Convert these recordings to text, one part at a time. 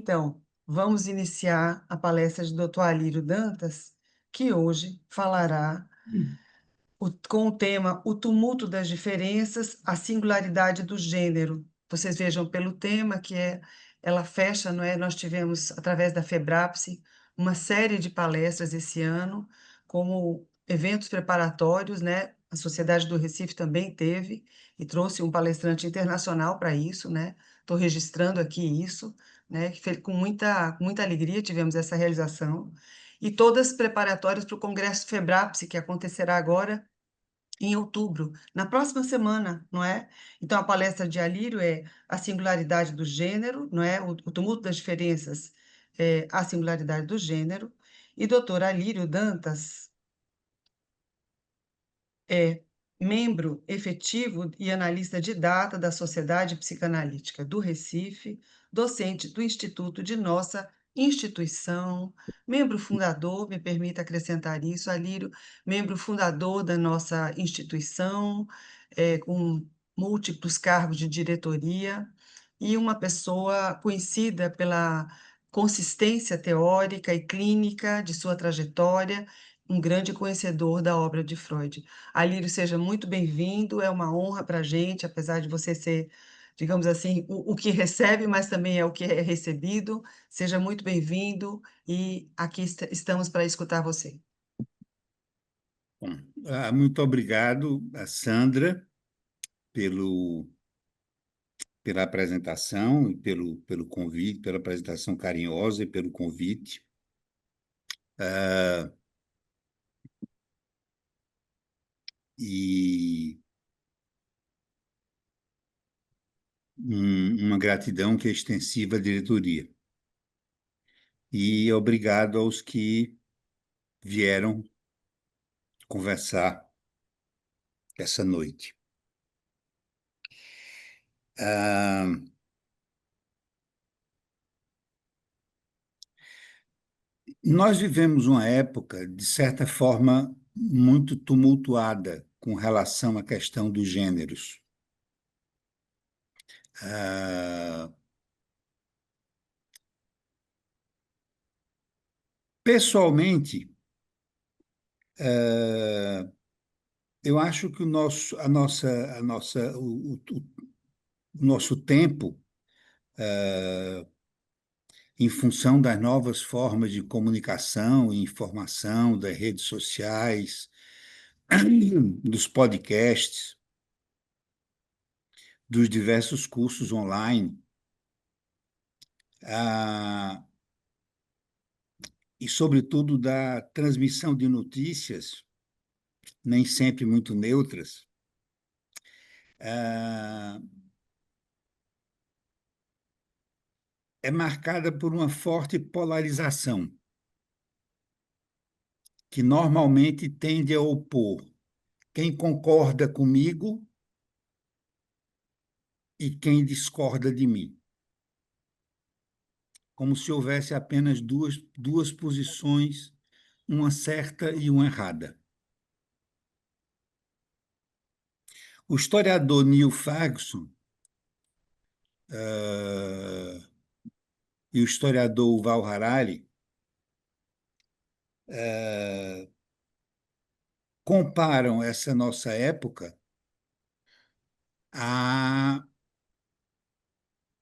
Então, vamos iniciar a palestra do Dr. Alírio Dantas, que hoje falará com o tema O Tumulto das Diferenças, a Singularidade do Gênero. Vocês vejam pelo tema que ela fecha, não é? Nós tivemos, através da FEBRAPSE, uma série de palestras esse ano, como eventos preparatórios, né? A Sociedade do Recife também teve, e trouxe um palestrante internacional para isso, né? Estou registrando aqui isso, né? Com muita alegria tivemos essa realização, e todas preparatórias para o Congresso FEBRAPSE, que acontecerá agora, em outubro, na próxima semana, não é? Então, a palestra de Alírio é a singularidade do gênero, não é? O tumulto das diferenças, a singularidade do gênero. E doutor Alírio Dantas é membro efetivo e analista de data da Sociedade Psicanalítica do Recife, docente do Instituto de nossa instituição, membro fundador, me permita acrescentar isso, Alírio, membro fundador da nossa instituição, com múltiplos cargos de diretoria, e uma pessoa conhecida pela consistência teórica e clínica de sua trajetória, um grande conhecedor da obra de Freud. Alírio, seja muito bem-vindo, é uma honra para a gente, apesar de você ser, digamos assim, o que recebe, mas também é o que é recebido. Seja muito bem-vindo e aqui estamos para escutar você. Bom, muito obrigado a Sandra pela apresentação e pelo convite, pela apresentação carinhosa e pelo convite. E uma gratidão que é extensiva à diretoria. E obrigado aos que vieram conversar essa noite. Nós vivemos uma época, de certa forma, muito tumultuada com relação à questão dos gêneros. Pessoalmente, eu acho que o nosso tempo, em função das novas formas de comunicação e informação, das redes sociais, dos podcasts, dos diversos cursos online, e, sobretudo, da transmissão de notícias, nem sempre muito neutras, é marcada por uma forte polarização, que normalmente tende a opor quem concorda comigo e quem discorda de mim, como se houvesse apenas duas posições, uma certa e uma errada. O historiador Neil Ferguson e o historiador Yuval Harari comparam essa nossa época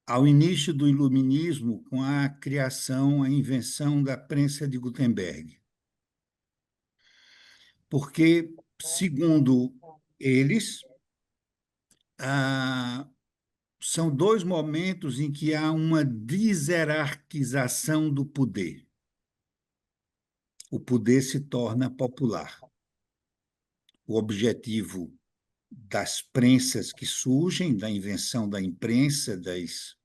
ao início do Iluminismo com a criação, a invenção da prensa de Gutenberg. Porque, segundo eles, são dois momentos em que há uma deserarquização do poder. O poder se torna popular. O objetivo das prensas que surgem, da invenção da imprensa, das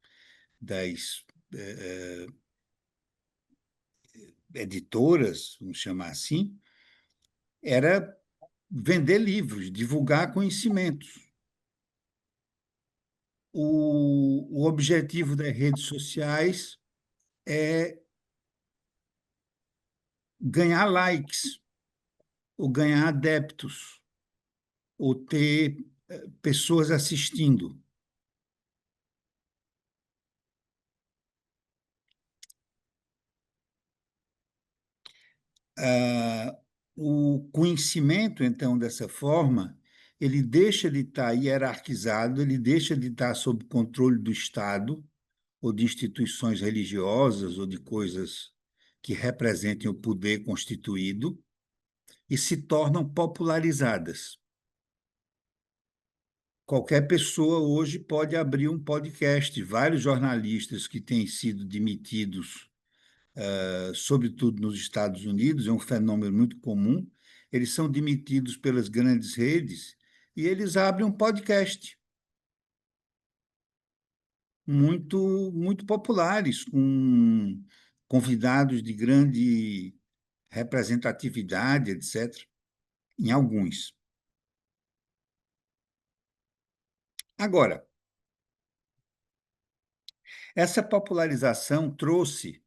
editoras, vamos chamar assim, era vender livros, divulgar conhecimentos. O objetivo das redes sociais é ganhar likes, ou ganhar adeptos, ou ter pessoas assistindo. Ah, o conhecimento, então, dessa forma, ele deixa de estar hierarquizado, ele deixa de estar sob controle do Estado ou de instituições religiosas ou de coisas que representem o poder constituído e se tornam popularizadas. Qualquer pessoa hoje pode abrir um podcast. Vários jornalistas que têm sido demitidos, sobretudo nos Estados Unidos, é um fenômeno muito comum. Eles são demitidos pelas grandes redes e eles abrem um podcast muito populares, com convidados de grande representatividade, etc., em alguns. Agora, essa popularização trouxe,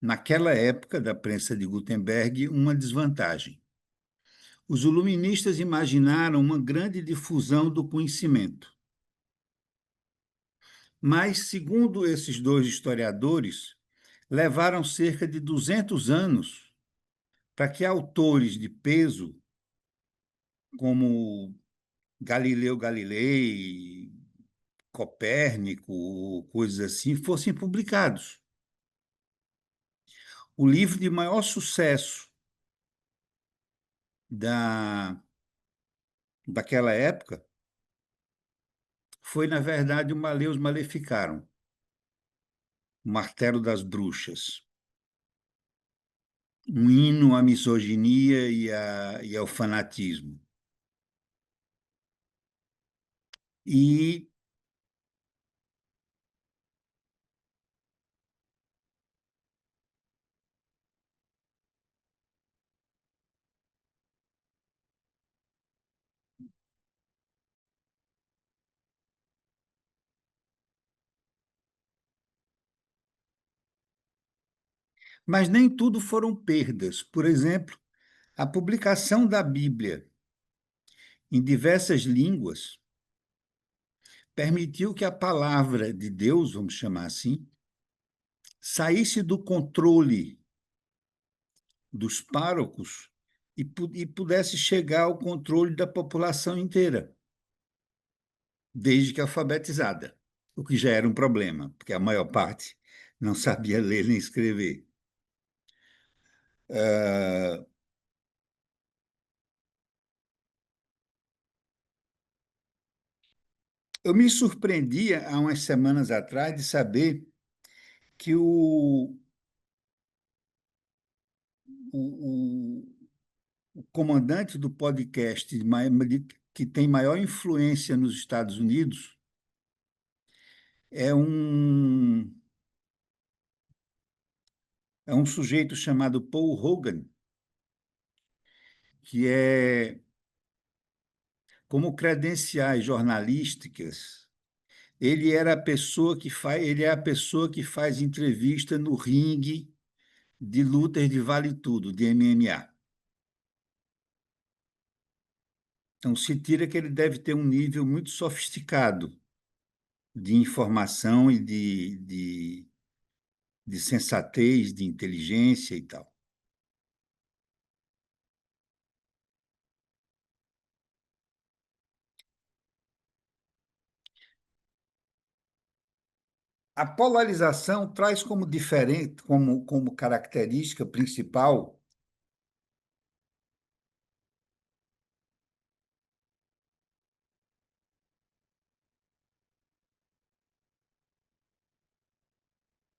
naquela época da prensa de Gutenberg, uma desvantagem. Os iluministas imaginaram uma grande difusão do conhecimento. Mas, segundo esses dois historiadores, levaram cerca de 200 anos para que autores de peso, como Galileu Galilei, Copérnico, coisas assim, fossem publicados. O livro de maior sucesso daquela época foi, na verdade, o Maleus Maleficarum, o Martelo das Bruxas, um hino à misoginia e ao fanatismo. E mas nem tudo foram perdas. Por exemplo, a publicação da Bíblia em diversas línguas permitiu que a palavra de Deus, vamos chamar assim, saísse do controle dos párocos e pudesse chegar ao controle da população inteira, desde que alfabetizada, o que já era um problema, porque a maior parte não sabia ler nem escrever. Uh, eu me surpreendia há umas semanas atrás de saber que o, o comandante do podcast que tem maior influência nos Estados Unidos é um sujeito chamado Paul Hogan, que é, como credenciais jornalísticas, ele é a pessoa que faz entrevista no ringue de lutas de vale tudo, de MMA. Então se tira que ele deve ter um nível muito sofisticado de informação e de sensatez, de inteligência e tal. A polarização traz como diferente, como característica principal,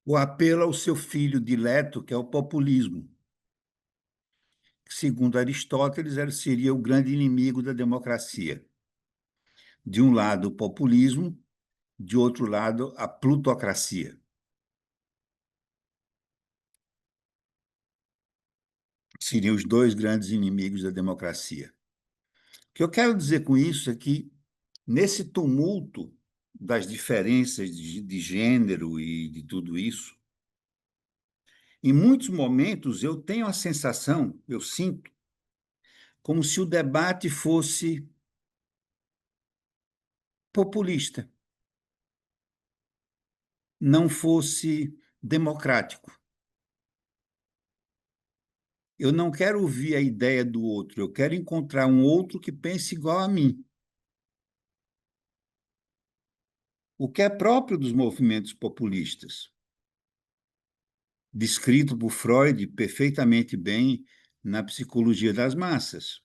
o apelo ao seu filho dileto, que é o populismo. Segundo Aristóteles, ele seria o grande inimigo da democracia. De um lado, o populismo, de outro lado, a plutocracia. Seriam os dois grandes inimigos da democracia. O que eu quero dizer com isso é que, nesse tumulto das diferenças de gênero e de tudo isso, em muitos momentos eu tenho a sensação, eu sinto, como se o debate fosse populista, não fosse democrático. Eu não quero ouvir a ideia do outro, eu quero encontrar um outro que pense igual a mim. O que é próprio dos movimentos populistas, descrito por Freud perfeitamente bem na Psicologia das Massas.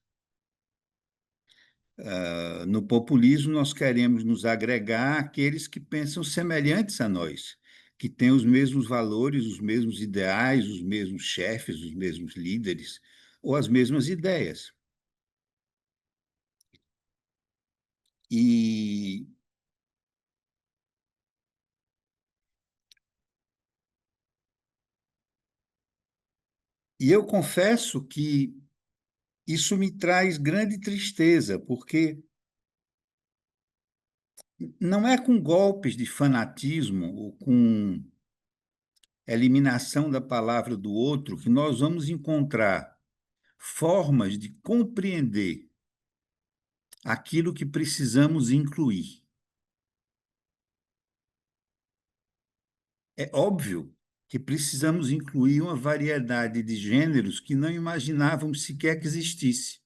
No populismo, nós queremos nos agregar àqueles que pensam semelhantes a nós, que têm os mesmos valores, os mesmos ideais, os mesmos chefes, os mesmos líderes, ou as mesmas ideias. E, e eu confesso que isso me traz grande tristeza, porque não é com golpes de fanatismo ou com eliminação da palavra do outro que nós vamos encontrar formas de compreender aquilo que precisamos incluir. É óbvio que precisamos incluir uma variedade de gêneros que não imaginávamos sequer que existisse.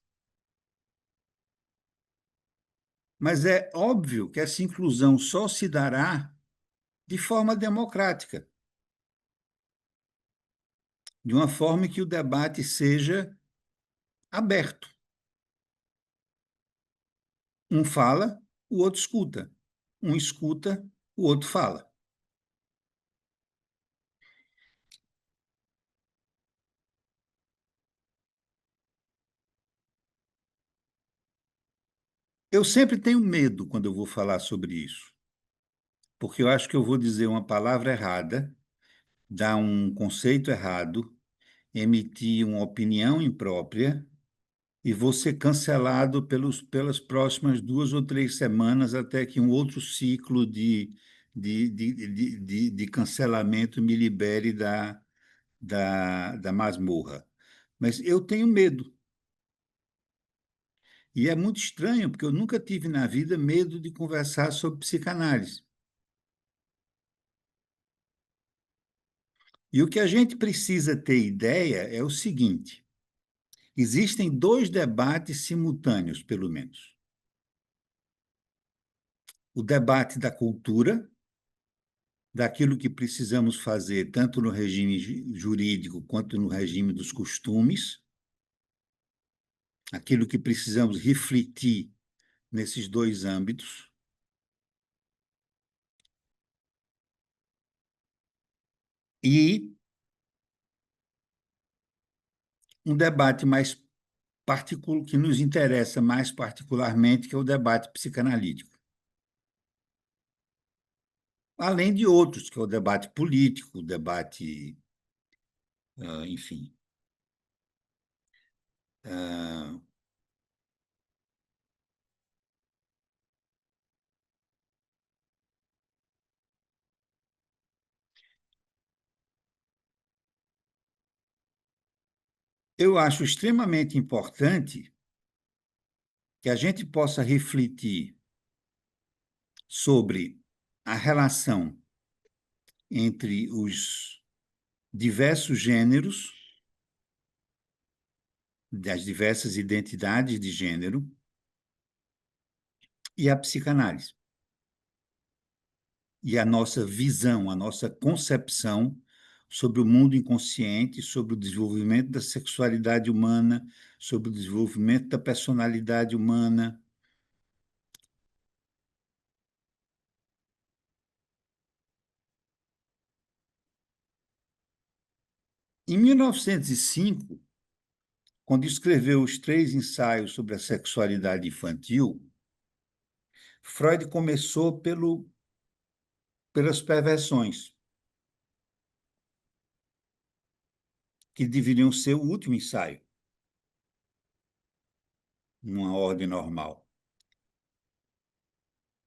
Mas é óbvio que essa inclusão só se dará de forma democrática, de uma forma que o debate seja aberto. Um fala, o outro escuta. Um escuta, o outro fala. Eu sempre tenho medo quando eu vou falar sobre isso, porque eu acho que eu vou dizer uma palavra errada, dar um conceito errado, emitir uma opinião imprópria e vou ser cancelado pelas próximas 2 ou 3 semanas até que um outro ciclo de cancelamento me libere da masmorra. Mas eu tenho medo. E é muito estranho, porque eu nunca tive na vida medo de conversar sobre psicanálise. E o que a gente precisa ter ideia é o seguinte: existem 2 debates simultâneos, pelo menos. O debate da cultura, daquilo que precisamos fazer, tanto no regime jurídico quanto no regime dos costumes, aquilo que precisamos refletir nesses 2 âmbitos, e um debate mais particular, que nos interessa mais particularmente, que é o debate psicanalítico. Além de outros, que é o debate político, o debate, enfim. Eu acho extremamente importante que a gente possa refletir sobre a relação entre os diversos gêneros, das diversas identidades de gênero, e a psicanálise. E a nossa visão, a nossa concepção sobre o mundo inconsciente, sobre o desenvolvimento da sexualidade humana, sobre o desenvolvimento da personalidade humana. Em 1905, quando escreveu os 3 ensaios sobre a sexualidade infantil, Freud começou pelas perversões, que deveriam ser o último ensaio, numa ordem normal.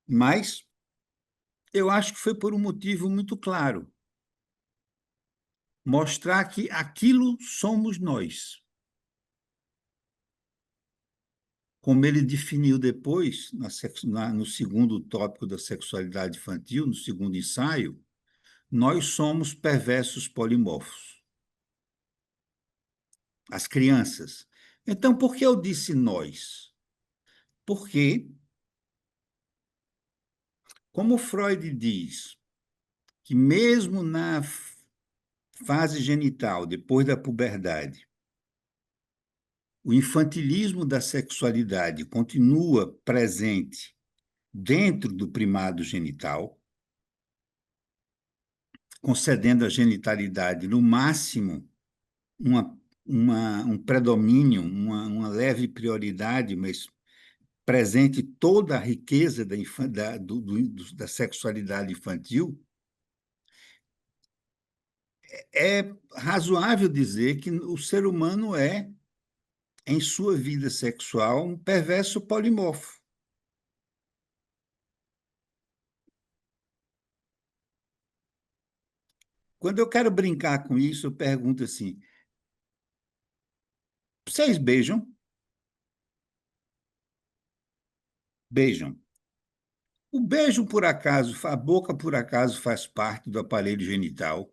Mas eu acho que foi por um motivo muito claro: mostrar que aquilo somos nós. Como ele definiu depois, no segundo tópico da sexualidade infantil, no segundo ensaio, nós somos perversos polimorfos. as crianças. Então, por que eu disse nós? Porque, como Freud diz, que mesmo na fase genital, depois da puberdade, o infantilismo da sexualidade continua presente dentro do primado genital, concedendo à genitalidade, no máximo, um predomínio, uma leve prioridade, mas presente toda a riqueza da sexualidade infantil, é razoável dizer que o ser humano é, em sua vida sexual, um perverso polimorfo. Quando eu quero brincar com isso, eu pergunto assim: vocês beijam? Beijam. O beijo, por acaso, a boca, por acaso, faz parte do aparelho genital?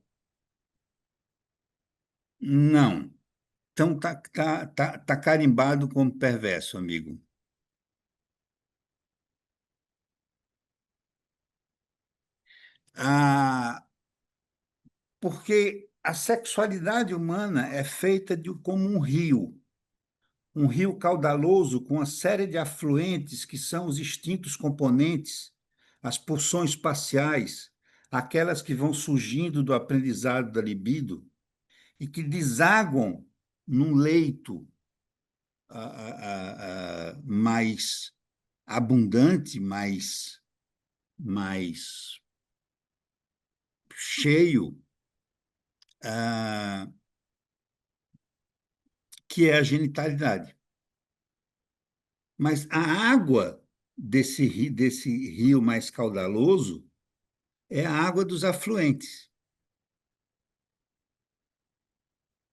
Não. Então, tá carimbado como perverso, amigo. Ah, porque a sexualidade humana é feita como um rio caudaloso com uma série de afluentes que são os instintos componentes, as pulsões parciais, aquelas que vão surgindo do aprendizado da libido e que desaguam num leito mais abundante, mais cheio, ah, que é a genitalidade. Mas a água desse rio mais caudaloso é a água dos afluentes,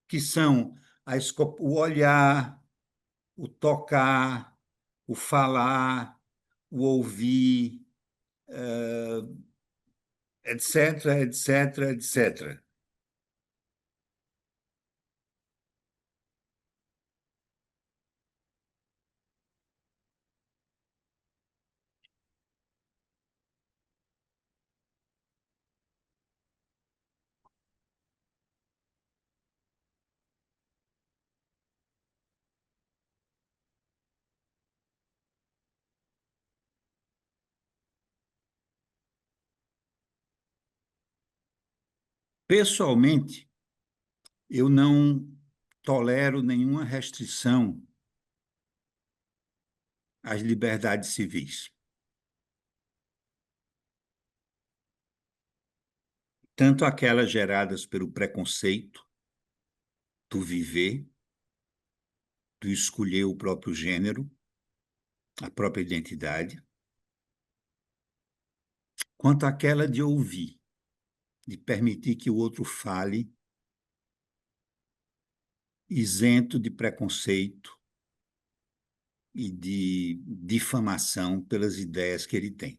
que são o olhar, o tocar, o falar, o ouvir, etc, etc, etc. Pessoalmente, eu não tolero nenhuma restrição às liberdades civis, tanto aquelas geradas pelo preconceito, do viver, do escolher o próprio gênero, a própria identidade, quanto aquela de ouvir, de permitir que o outro fale, isento de preconceito e de difamação pelas ideias que ele tem.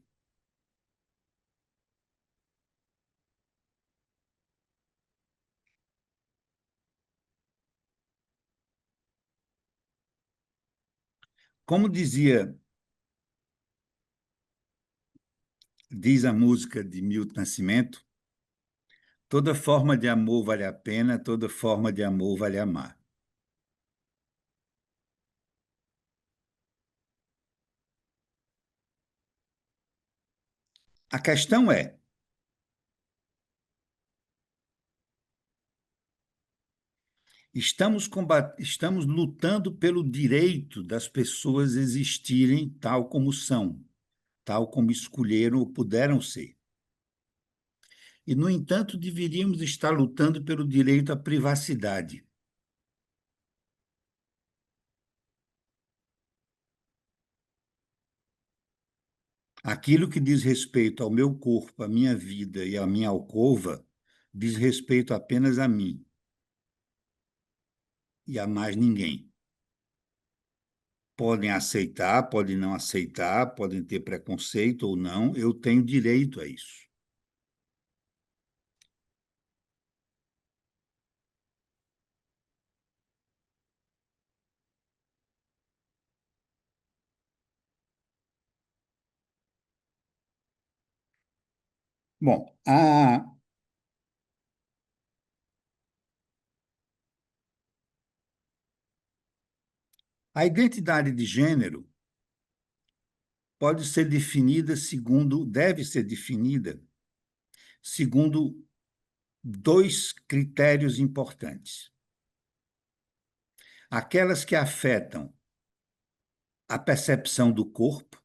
Como diz a música de Milton Nascimento, toda forma de amor vale a pena, toda forma de amor vale amar. A questão é, estamos lutando pelo direito das pessoas existirem tal como são, tal como escolheram ou puderam ser. E, no entanto, deveríamos estar lutando pelo direito à privacidade. Aquilo que diz respeito ao meu corpo, à minha vida e à minha alcova, diz respeito apenas a mim e a mais ninguém. Podem aceitar, podem não aceitar, podem ter preconceito ou não, eu tenho direito a isso. Bom, a identidade de gênero pode ser definida segundo, deve ser definida segundo dois critérios importantes. Aquelas que afetam a percepção do corpo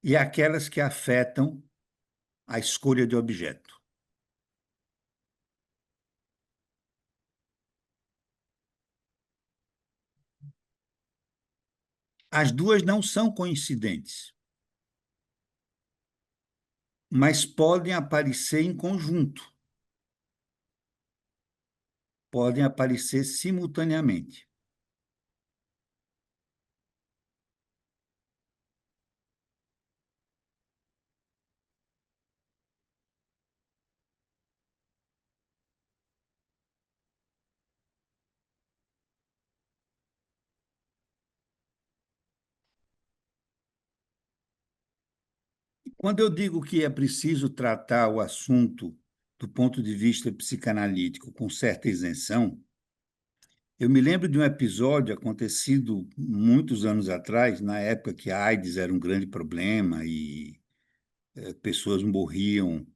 e aquelas que afetam a escolha de objeto. As duas não são coincidentes, mas podem aparecer em conjunto, podem aparecer simultaneamente. Quando eu digo que é preciso tratar o assunto do ponto de vista psicanalítico com certa isenção, eu me lembro de um episódio acontecido muitos anos atrás, na época que a AIDS era um grande problema e pessoas morriam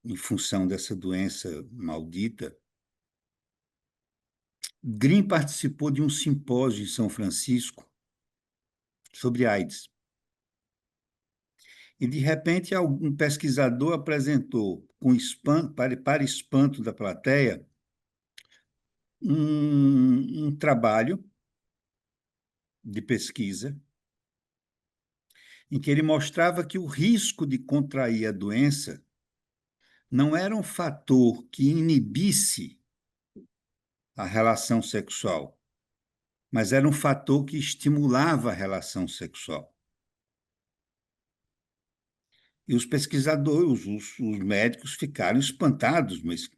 em função dessa doença maldita. Green participou de um simpósio em São Francisco sobre AIDS. E, de repente, um pesquisador apresentou, para espanto da plateia, um trabalho de pesquisa em que ele mostrava que o risco de contrair a doença não era um fator que inibisse a relação sexual, mas era um fator que estimulava a relação sexual. E os pesquisadores, os médicos ficaram espantados, mas,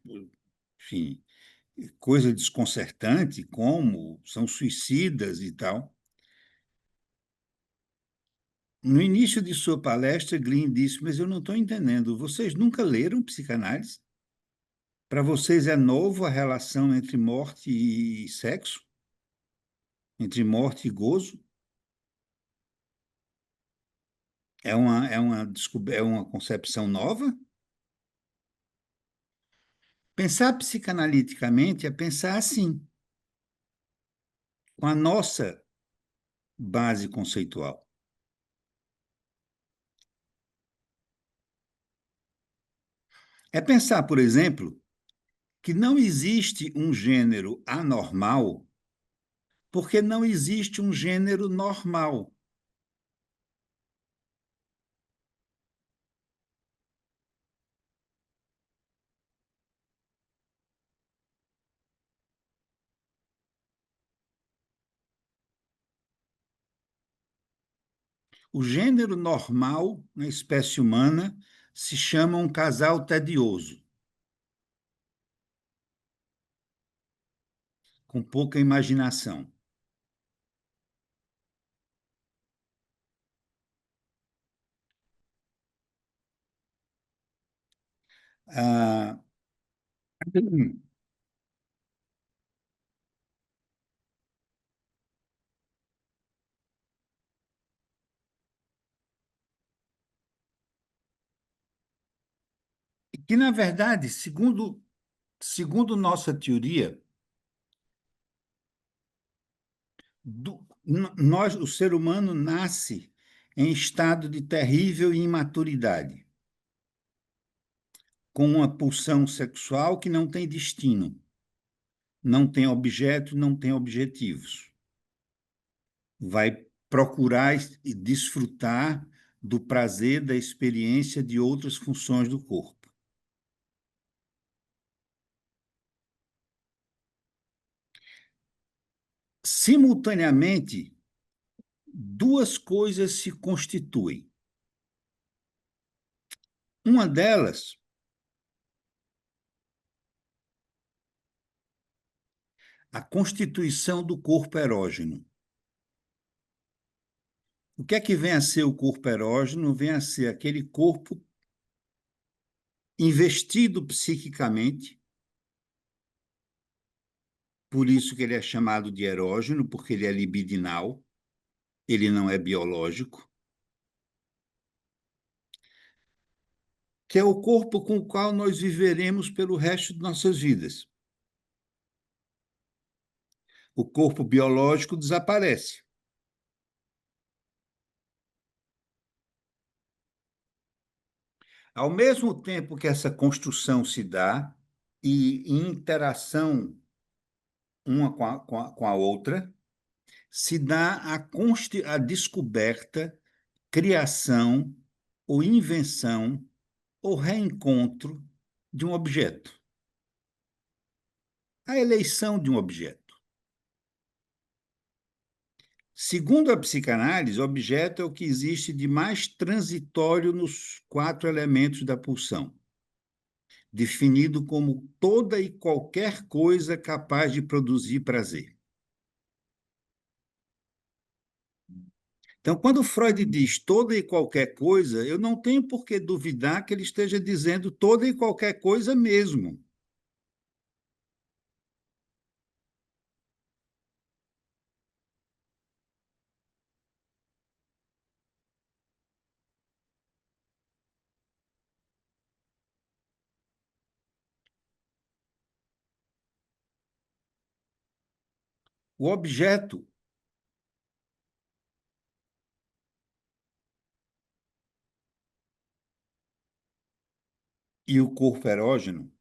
enfim, coisa desconcertante, como são suicidas e tal. No início de sua palestra, Green disse: Mas eu não estou entendendo, vocês nunca leram psicanálise? Para vocês é novo a relação entre morte e sexo? Entre morte e gozo? É uma concepção nova? Pensar psicanaliticamente é pensar assim, com a nossa base conceitual. É pensar, por exemplo, que não existe um gênero anormal porque não existe um gênero normal. O gênero normal na espécie humana se chama um casal tedioso, com pouca imaginação. Ah, que, na verdade, segundo nossa teoria, nós, o ser humano nasce em estado de terrível imaturidade, com uma pulsão sexual que não tem destino, não tem objeto, não tem objetivos. Vai procurar e desfrutar do prazer da experiência de outras funções do corpo. Simultaneamente, duas coisas se constituem. Uma delas, a constituição do corpo erógeno. O que é que vem a ser o corpo erógeno? Vem a ser aquele corpo investido psiquicamente, por isso que ele é chamado de erógeno, porque ele é libidinal, ele não é biológico, que é o corpo com o qual nós viveremos pelo resto de nossas vidas. O corpo biológico desaparece. Ao mesmo tempo que essa construção se dá, e em interação uma com a outra, se dá a descoberta, criação ou invenção ou reencontro de um objeto. A eleição de um objeto. Segundo a psicanálise, o objeto é o que existe de mais transitório nos 4 elementos da pulsão, definido como toda e qualquer coisa capaz de produzir prazer. Então, quando Freud diz toda e qualquer coisa, eu não tenho por que duvidar que ele esteja dizendo toda e qualquer coisa mesmo. O objeto e o corpo erógeno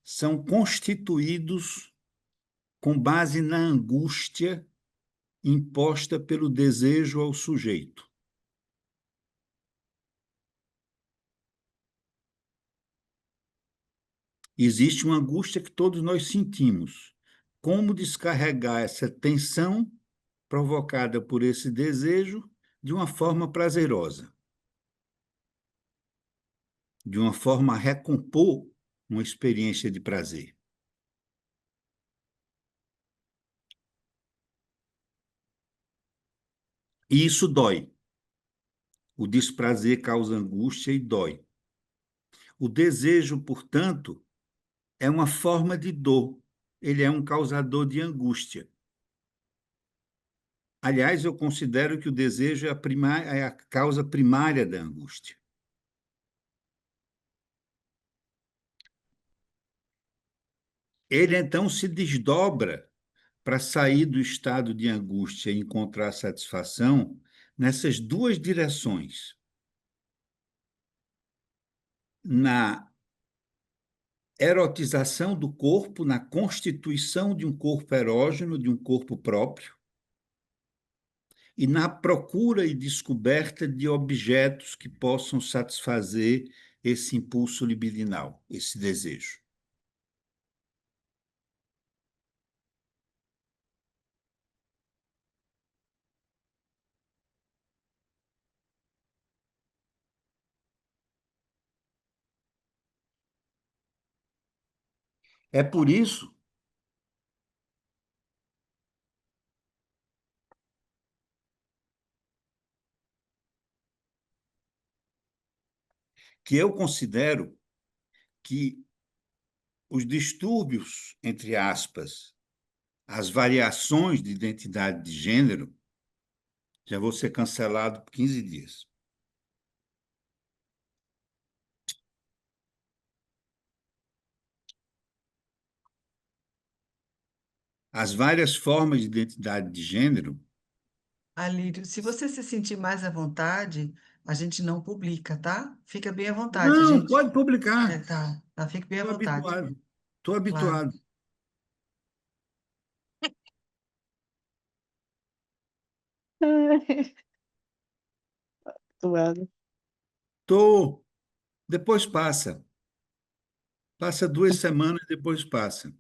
são constituídos com base na angústia imposta pelo desejo ao sujeito. Existe uma angústia que todos nós sentimos. Como descarregar essa tensão provocada por esse desejo de uma forma prazerosa, de uma forma a recompor uma experiência de prazer. E isso dói. O desprazer causa angústia e dói. O desejo, portanto, é uma forma de dor. Ele é um causador de angústia. Aliás, eu considero que o desejo é a causa primária da angústia. Ele, então, se desdobra para sair do estado de angústia e encontrar satisfação nessas 2 direções. Na erotização do corpo, na constituição de um corpo erógeno, de um corpo próprio, e na procura e descoberta de objetos que possam satisfazer esse impulso libidinal, esse desejo. É por isso que eu considero que os distúrbios, entre aspas, as variações de identidade de gênero, já vou ser cancelado por 15 dias. As várias formas de identidade de gênero. Alírio, se você se sentir mais à vontade, a gente não publica, tá? Fica bem à vontade, a Não, gente. pode publicar. Tá, fique bem à Estou vontade, habituado. Estou claro. habituado. Suado. Estou. Depois passa. Passa 2 semanas, depois passa.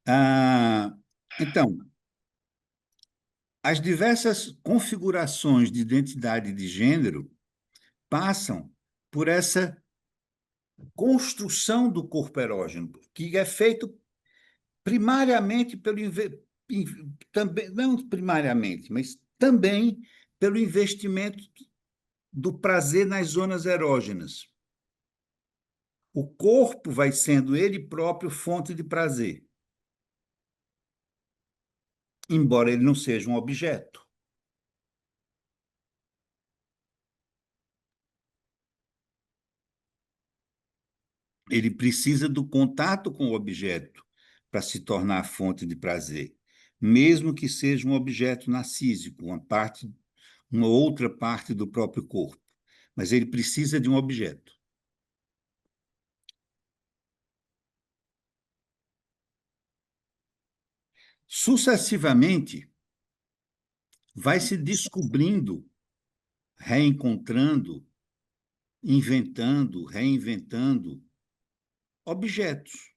Ah, então, as diversas configurações de identidade de gênero passam por essa construção do corpo erógeno, que é feito primariamente também, não primariamente, mas também pelo investimento do prazer nas zonas erógenas. O corpo vai sendo ele próprio fonte de prazer, embora ele não seja um objeto. Ele precisa do contato com o objeto para se tornar fonte de prazer, mesmo que seja um objeto narcísico, uma outra parte do próprio corpo. Mas ele precisa de um objeto. Sucessivamente, vai se descobrindo, reencontrando, inventando, reinventando objetos.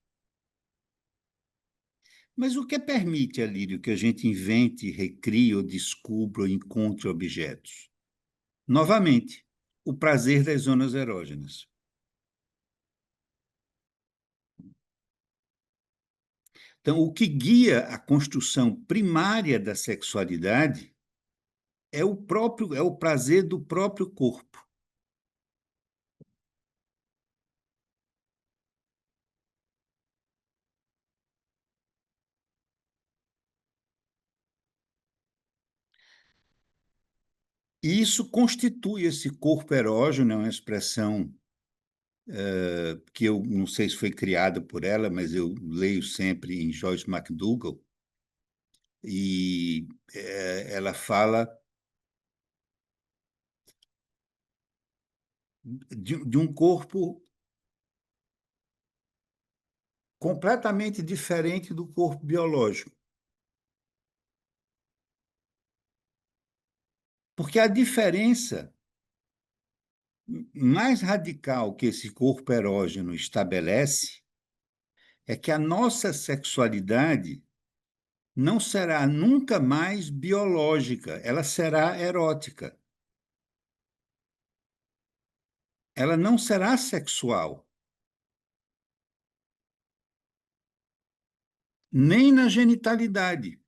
Mas o que permite, Alírio, que a gente invente, recrie, ou descubra, ou encontre objetos? Novamente, o prazer das zonas erógenas. Então, o que guia a construção primária da sexualidade é o prazer do próprio corpo. E isso constitui esse corpo erógeno, é uma expressão que eu não sei se foi criada por ela, mas eu leio sempre em Joyce McDougall, e ela fala de um corpo completamente diferente do corpo biológico. Porque a diferença mais radical que esse corpo erógeno estabelece é que a nossa sexualidade não será nunca mais biológica, ela será erótica. Ela não será sexual, nem na genitalidade,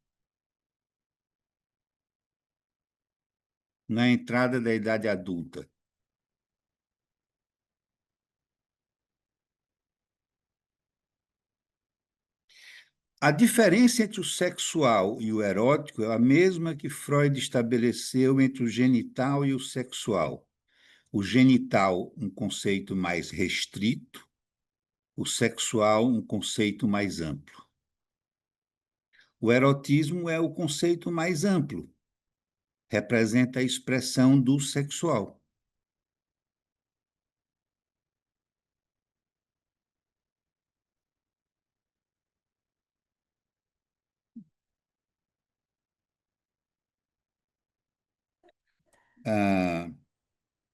na entrada da idade adulta. A diferença entre o sexual e o erótico é a mesma que Freud estabeleceu entre o genital e o sexual. O genital, um conceito mais restrito, o sexual, um conceito mais amplo. O erotismo é o conceito mais amplo, representa a expressão do sexual. Ah,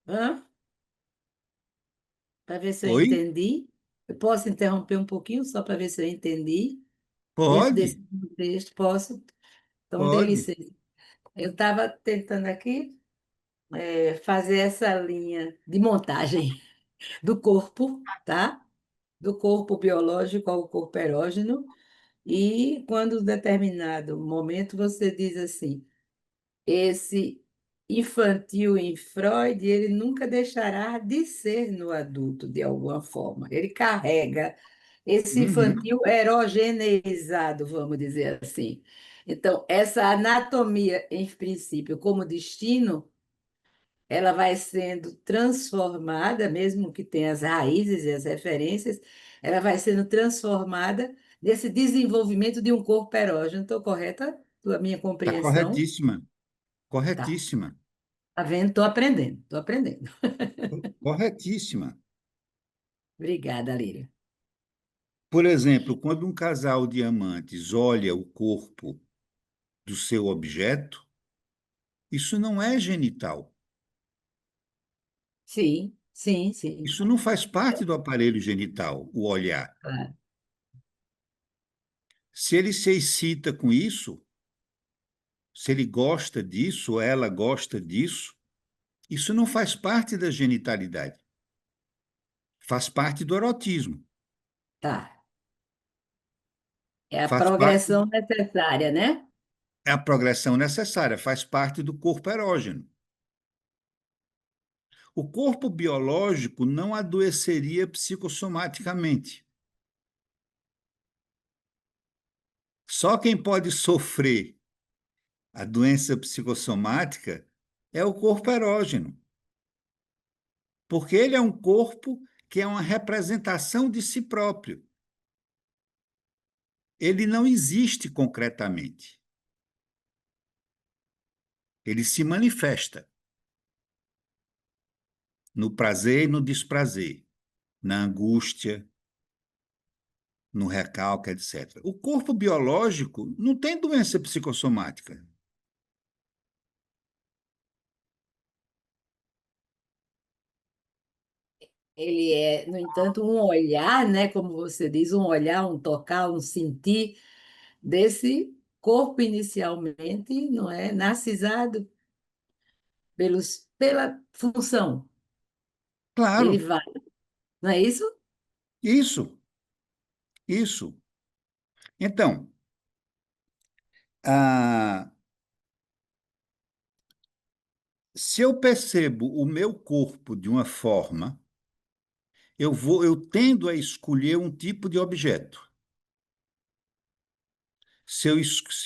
Hã? Para ver se eu oi? entendi. Eu posso interromper um pouquinho só para ver se eu entendi dentro desse Pode, contexto? Posso? Então, dê pode. licença. Eu estava tentando aqui fazer essa linha de montagem do corpo, tá? Do corpo biológico ao corpo erógeno. E quando em determinado momento você diz assim, esse infantil em Freud, ele nunca deixará de ser no adulto, de alguma forma. Ele carrega esse Uhum. infantil erogeneizado, vamos dizer assim. Então, essa anatomia, em princípio, como destino, ela vai sendo transformada, mesmo que tenha as raízes e as referências, ela vai sendo transformada nesse desenvolvimento de um corpo erógeno. Estou correta? A minha Está compreensão? corretíssima, Tá. corretíssima, Tá vendo? Estou aprendendo, estou aprendendo. corretíssima. Obrigada, Líria. Por exemplo, quando um casal de amantes olha o corpo do seu objeto, isso não é genital. Sim, sim, sim. Isso não faz parte do aparelho genital, o olhar. Claro. Se ele se excita com isso, se ele gosta disso, ou ela gosta disso, isso não faz parte da genitalidade. Faz parte do erotismo. Tá. É a Faz parte, progressão necessária, né? é a progressão necessária, faz parte do corpo erógeno. O corpo biológico não adoeceria psicossomaticamente. Só quem pode sofrer a doença psicossomática é o corpo erógeno, porque ele é um corpo que é uma representação de si próprio. Ele não existe concretamente. Ele se manifesta no prazer e no desprazer, na angústia, no recalque, etc. O corpo biológico não tem doença psicossomática. Ele é, no entanto, um olhar, né? Como você diz, um olhar, um tocar, um sentir desse corpo inicialmente, não é? Narcisado pela função. Ele Claro, vai, não é isso? isso, isso. Então, ah, se eu percebo o meu corpo de uma forma, eu tendo a escolher um tipo de objeto. Se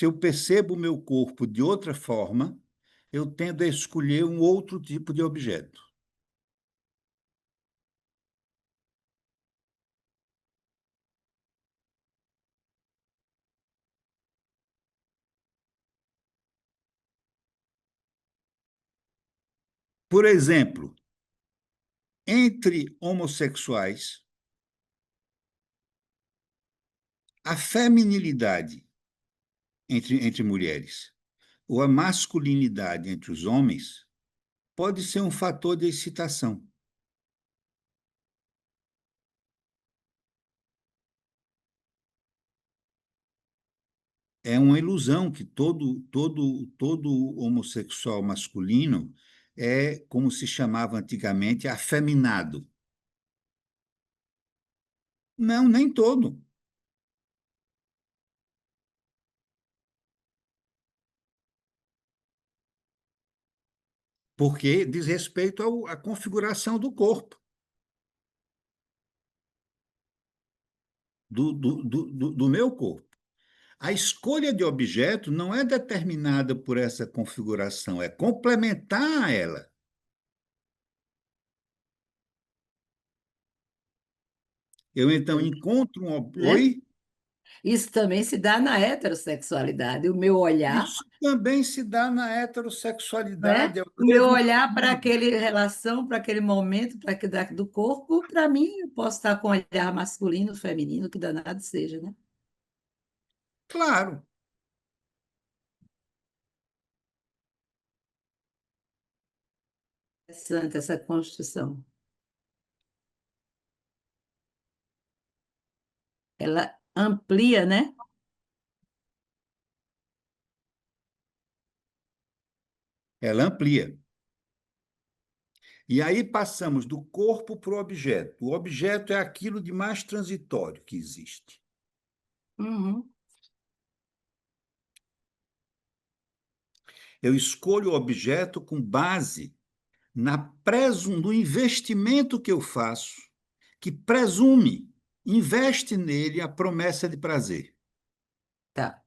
eu percebo o meu corpo de outra forma, eu tendo a escolher um outro tipo de objeto. Por exemplo, entre homossexuais, a feminilidade entre mulheres ou a masculinidade entre os homens pode ser um fator de excitação. É uma ilusão que todo homossexual masculino é, como se chamava antigamente, afeminado. Não, nem todo. Porque diz respeito à configuração do corpo, do meu corpo. A escolha de objeto não é determinada por essa configuração, é complementar a ela. Eu então encontro Né? Oi? Isso também se dá na heterossexualidade. O meu olhar, Isso também se dá na né? heterossexualidade, é o O meu mesmo olhar para caminho. aquele relação, para aquele momento, para que do corpo, para mim, eu posso estar com um olhar masculino, feminino, que danado seja, né? Claro, Interessante essa construção. Ela amplia, né? ela amplia. E aí passamos do corpo para o objeto. O objeto é aquilo de mais transitório que existe. Uhum. Eu escolho o objeto com base no investimento que eu faço, que investe nele a promessa de prazer. Tá.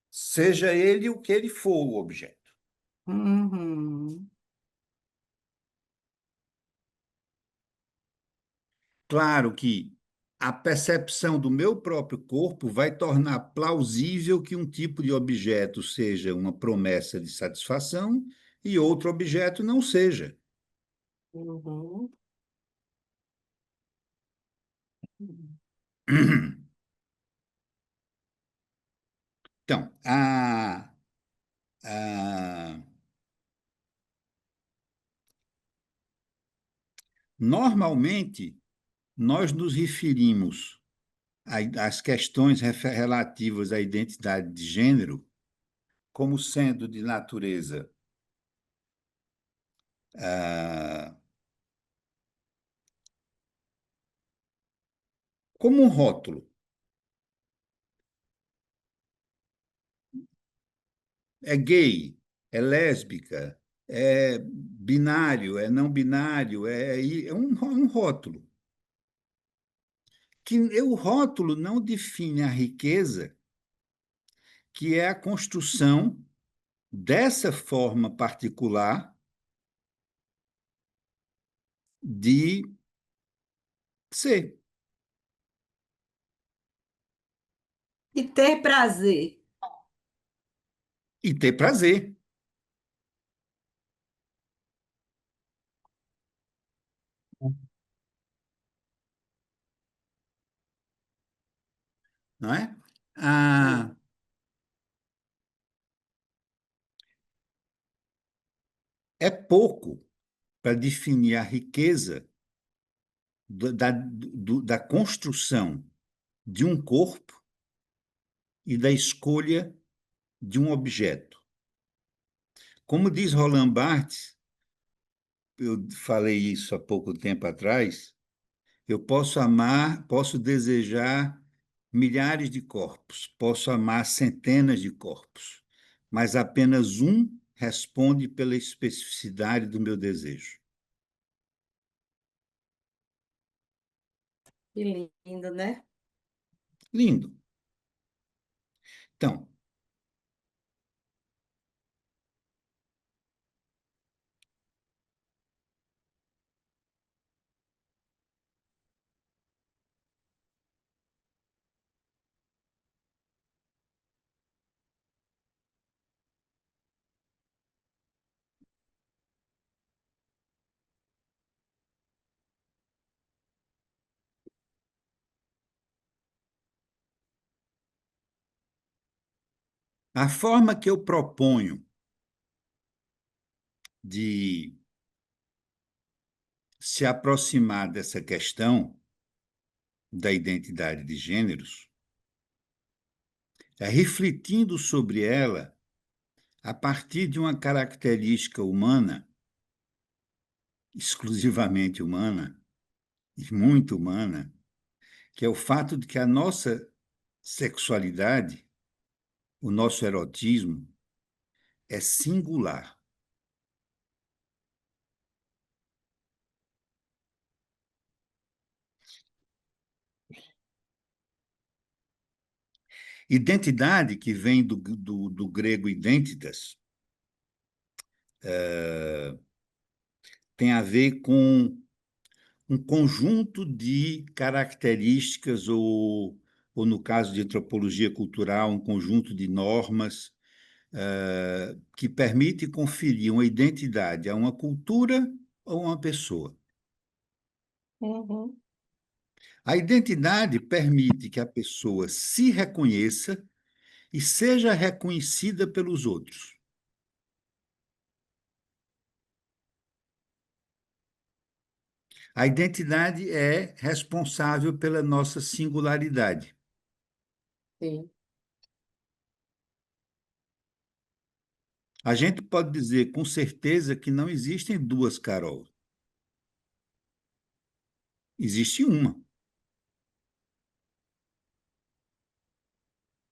Seja ele o que ele for, o objeto. Uhum. Claro que a percepção do meu próprio corpo vai tornar plausível que um tipo de objeto seja uma promessa de satisfação e outro objeto não seja. Uhum. Então, a- normalmente, nós nos referimos às questões relativas à identidade de gênero como sendo de natureza ah, como um rótulo. é gay, é lésbica, é binário, é não binário, é um rótulo. O rótulo não define a riqueza, que é a construção dessa forma particular de ser E ter prazer. e ter prazer. Não é? Hum. Ah, é pouco para definir a riqueza da construção de um corpo e da escolha de um objeto. Como diz Roland Barthes, eu falei isso há pouco tempo atrás, eu posso amar, posso desejar milhares de corpos, posso amar centenas de corpos, mas apenas um responde pela especificidade do meu desejo. Que lindo, né? Lindo. Então, a forma que eu proponho de se aproximar dessa questão da identidade de gêneros é refletindo sobre ela a partir de uma característica humana, exclusivamente humana, e muito humana, que é o fato de que a nossa sexualidade, o nosso erotismo, é singular. Identidade, que vem do grego identitas, tem a ver com um conjunto de características, ou no caso de antropologia cultural, um conjunto de normas que permite conferir uma identidade a uma cultura ou a uma pessoa. Uhum. A identidade permite que a pessoa se reconheça e seja reconhecida pelos outros. A identidade é responsável pela nossa singularidade. Sim. A gente pode dizer com certeza que não existem duas Carol. Existe uma.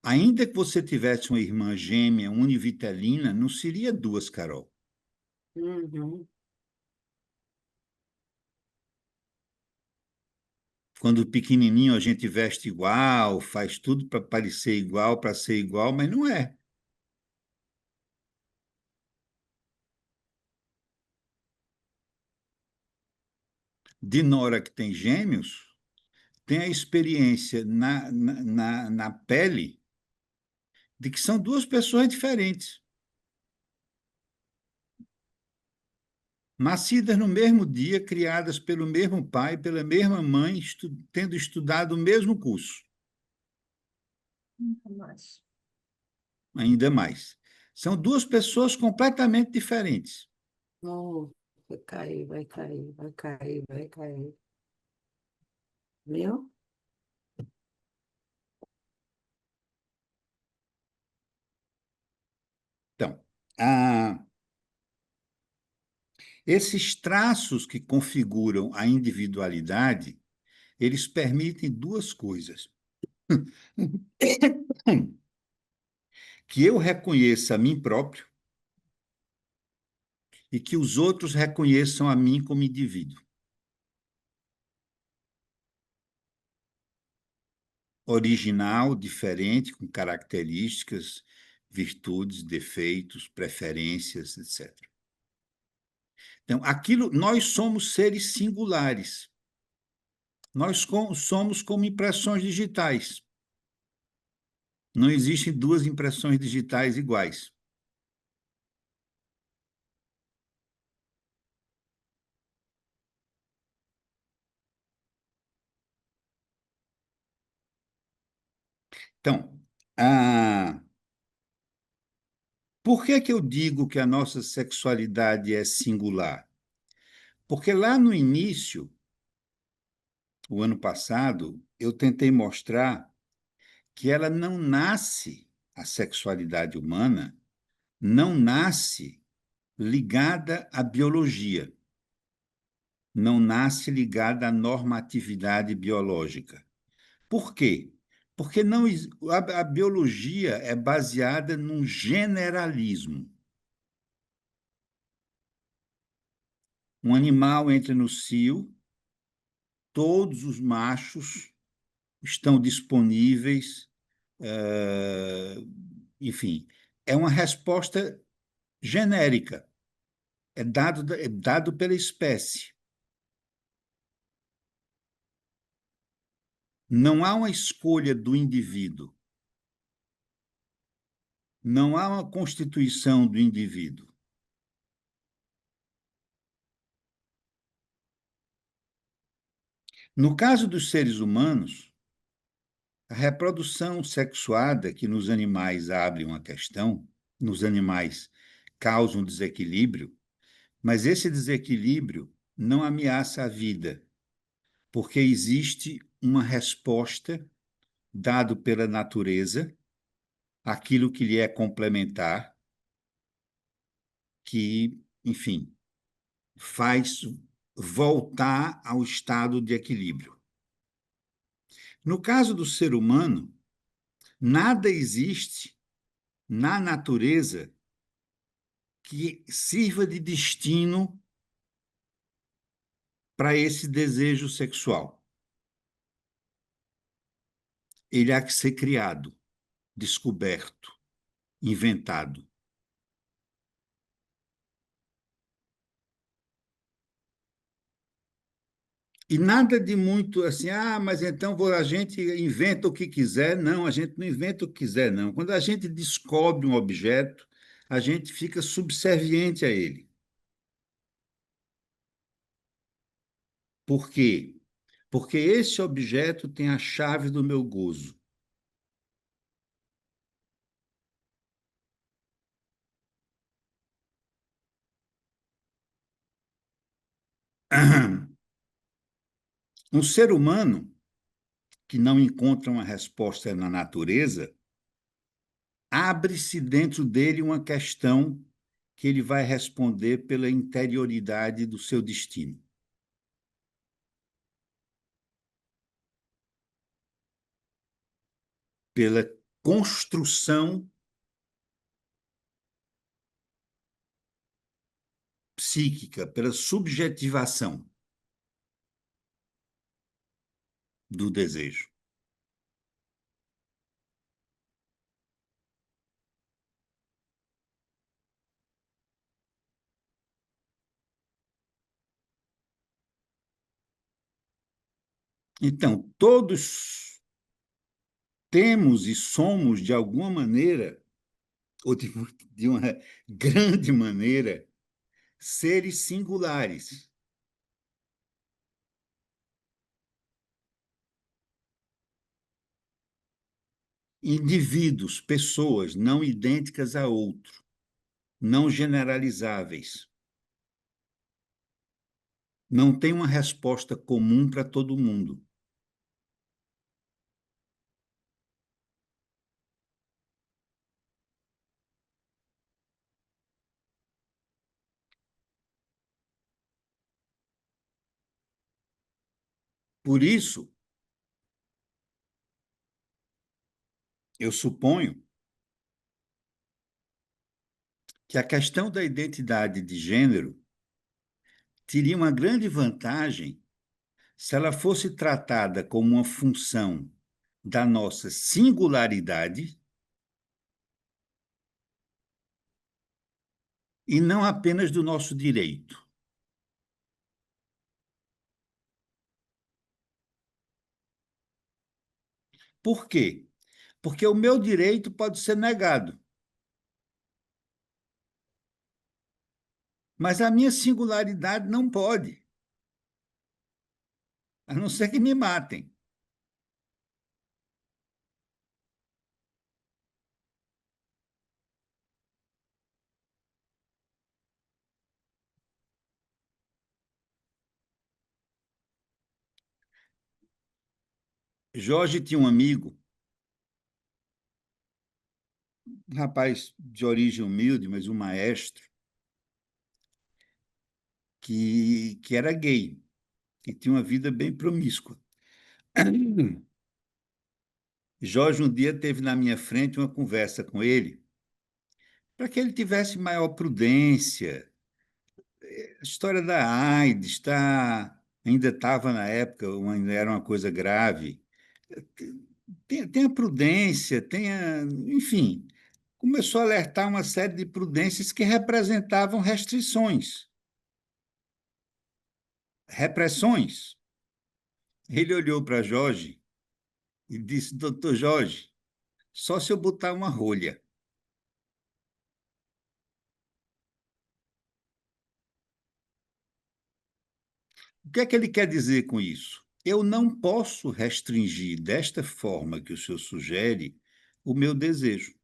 Ainda que você tivesse uma irmã gêmea univitelina, não seria duas Carol. Uhum. Quando pequenininho a gente veste igual, faz tudo para parecer igual, para ser igual, mas não é. Dinora, que tem gêmeos, tem a experiência na pele de que são duas pessoas diferentes, nascidas no mesmo dia, criadas pelo mesmo pai, pela mesma mãe, tendo estudado o mesmo curso, Mas, ainda mais. São duas pessoas completamente diferentes. oh, vai cair, vai cair, vai cair, vai cair. Viu? Então, esses traços que configuram a individualidade, eles permitem duas coisas. que eu reconheça a mim próprio e que os outros reconheçam a mim como indivíduo. Original, diferente, com características, virtudes, defeitos, preferências, etc. Então, nós somos seres singulares. Nós somos como impressões digitais. Não existem duas impressões digitais iguais. Então, por que que eu digo que a nossa sexualidade é singular? Porque lá no início, o ano passado, eu tentei mostrar que ela não nasce, a sexualidade humana, não nasce ligada à biologia, não nasce ligada à normatividade biológica. Por quê? Porque não, a biologia é baseada num generalismo. Um animal entra no cio, todos os machos estão disponíveis, enfim, é uma resposta genérica, é dado pela espécie. Não há uma escolha do indivíduo, não há uma constituição do indivíduo. No caso dos seres humanos, a reprodução sexuada, que nos animais abre uma questão, nos animais causa um desequilíbrio, mas esse desequilíbrio não ameaça a vida, porque existe uma resposta dada pela natureza, aquilo que lhe é complementar, que, enfim, faz voltar ao estado de equilíbrio. No caso do ser humano, nada existe na natureza que sirva de destino para esse desejo sexual. Ele há que ser criado, descoberto, inventado. E nada de muito assim, mas então a gente inventa o que quiser. Não, a gente não inventa o que quiser, não. Quando a gente descobre um objeto, a gente fica subserviente a ele. Por quê? Porque esse objeto tem a chave do meu gozo. Um ser humano que não encontra uma resposta na natureza, abre-se dentro dele uma questão que ele vai responder pela interioridade do seu destino. Pela construção psíquica, pela subjetivação do desejo. Então, todos temos e somos, de alguma maneira, ou de uma grande maneira, seres singulares. Indivíduos, pessoas não idênticas a outro, não generalizáveis. Não tem uma resposta comum para todo mundo. Por isso, eu suponho que a questão da identidade de gênero teria uma grande vantagem se ela fosse tratada como uma função da nossa singularidade e não apenas do nosso direito. Por quê? Porque o meu direito pode ser negado, mas a minha singularidade não pode, a não ser que me matem. Jorge tinha um amigo, um rapaz de origem humilde, mas um maestro, que era gay, que tinha uma vida bem promíscua. Jorge um dia teve na minha frente uma conversa com ele para que ele tivesse maior prudência. A história da AIDS ainda estava na época, ainda era uma coisa grave. Tenha prudência, enfim, começou a alertar uma série de prudências que representavam restrições, repressões. Ele olhou para Jorge e disse: Doutor Jorge, só se eu botar uma rolha. O que é que ele quer dizer com isso? Eu não posso restringir desta forma que o senhor sugere o meu desejo.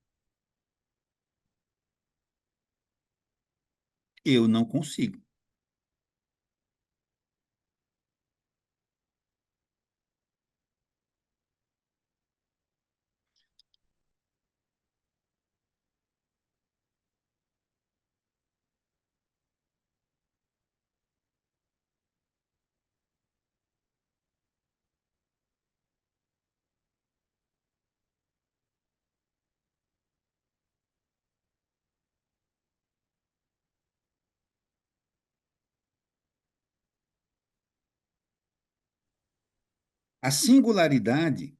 Eu não consigo. A singularidade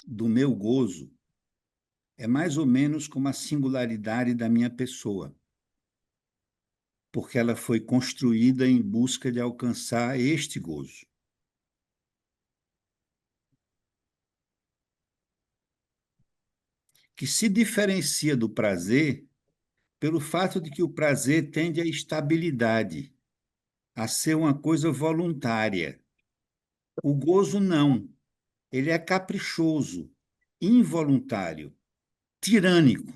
do meu gozo é mais ou menos como a singularidade da minha pessoa, porque ela foi construída em busca de alcançar este gozo, que se diferencia do prazer pelo fato de que o prazer tende à estabilidade, a ser uma coisa voluntária. O gozo não, ele é caprichoso, involuntário, tirânico.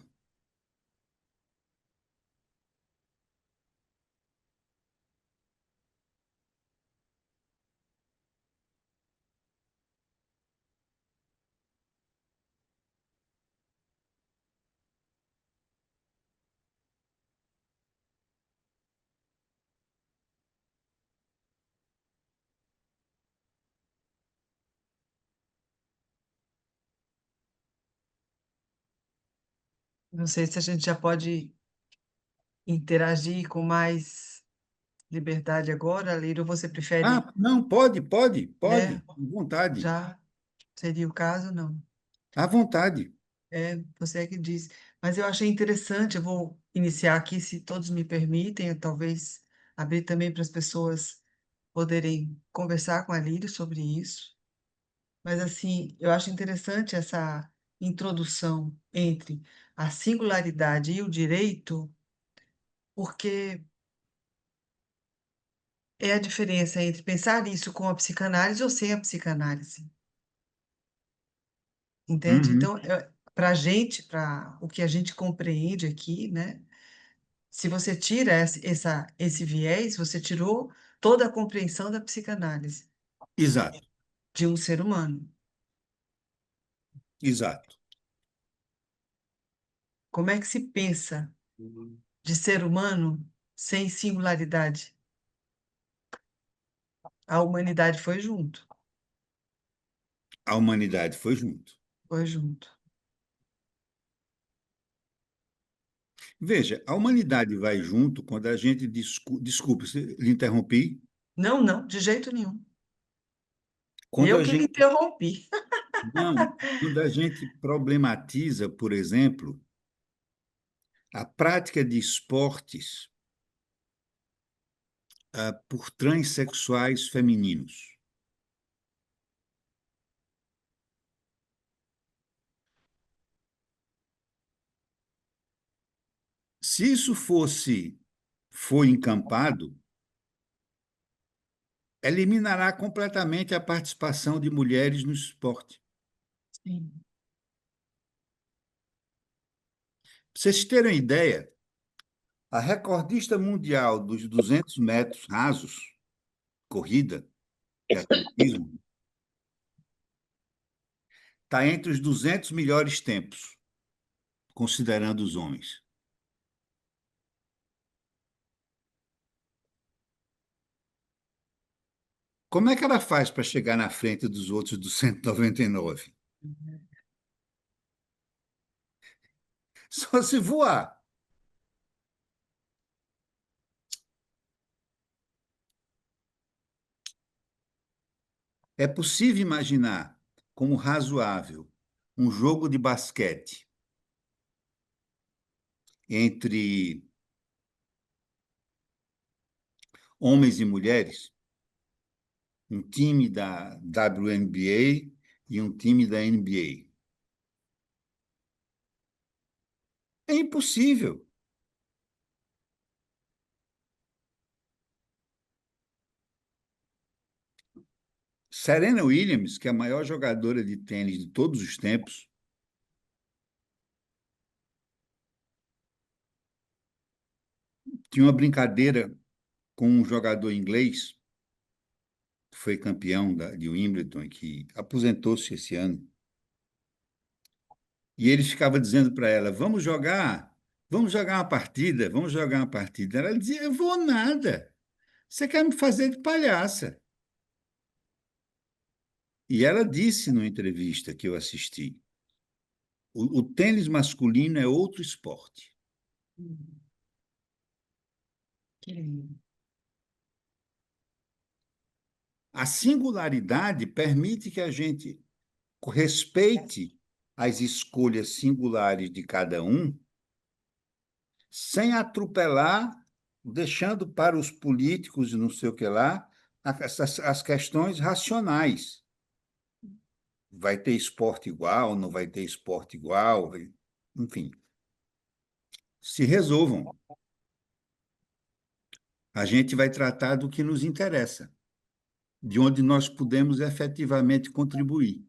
Não sei se a gente já pode interagir com mais liberdade agora, Leiro, ou você prefere, Ah, não, pode, né? à vontade, Já seria o caso, não. à vontade. É, você é que diz. Mas eu achei interessante, eu vou iniciar aqui, se todos me permitem, eu talvez abrir também para as pessoas poderem conversar com a Lírio sobre isso. Mas, assim, eu acho interessante essa introdução entre a singularidade e o direito, porque é a diferença entre pensar isso com a psicanálise ou sem a psicanálise, entende? Uhum, Então, para a gente, para o que a gente compreende aqui, né? Se você tira esse viés, você tirou toda a compreensão da psicanálise exato, de um ser humano. exato. Como é que se pensa de ser humano sem singularidade? A humanidade A humanidade foi junto. foi junto. Veja, a humanidade vai junto quando a gente desculpe, lhe interrompi. Não, não, de jeito nenhum. Quando Eu a que lhe gente interrompi. não, quando a gente problematiza, por exemplo, a prática de esportes por transexuais femininos. Se isso foi encampado, eliminará completamente a participação de mulheres no esporte. Sim. Para vocês terem uma ideia, a recordista mundial dos 200 metros rasos, corrida, de atletismo, está entre os 200 melhores tempos, considerando os homens. Como é que ela faz para chegar na frente dos outros 299? Só se voar. É possível imaginar como razoável um jogo de basquete entre homens e mulheres, um time da WNBA e um time da NBA. É impossível. Serena Williams, que é a maior jogadora de tênis de todos os tempos, tinha uma brincadeira com um jogador inglês, que foi campeão de Wimbledon, e que aposentou-se esse ano. E ele ficava dizendo para ela: vamos jogar uma partida, vamos jogar uma partida. Ela dizia: eu vou nada, você quer me fazer de palhaça. E ela disse numa entrevista que eu assisti: o tênis masculino é outro esporte. Hum, que lindo. A singularidade permite que a gente respeite as escolhas singulares de cada um, sem atropelar, deixando para os políticos e não sei o que lá, as questões racionais. Vai ter esporte igual, não vai ter esporte igual, enfim, se resolvam. A gente vai tratar do que nos interessa, de onde nós podemos efetivamente contribuir.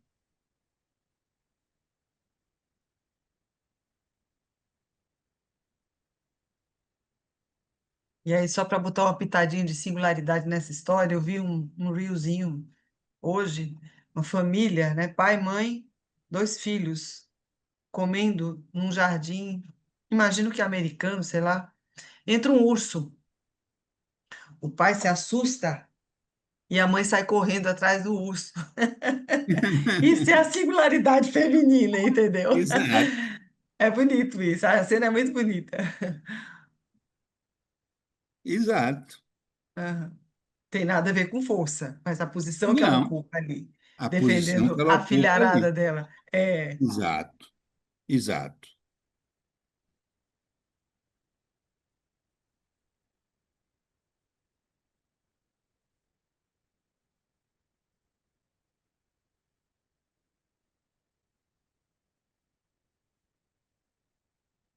E aí, só para botar uma pitadinha de singularidade nessa história, eu vi um reelzinho hoje, uma família, né? Pai, mãe, dois filhos, comendo num jardim, imagino que americano, sei lá. Entra um urso. O pai se assusta e a mãe sai correndo atrás do urso. Isso é a singularidade feminina, entendeu? Exato, É bonito isso, a cena é muito bonita. exato. Aham. Tem nada a ver com força, mas a posição que ela Não, ocupa ali, a posição que defendendo ela a ocupa filharada ali. dela. É. Exato, exato.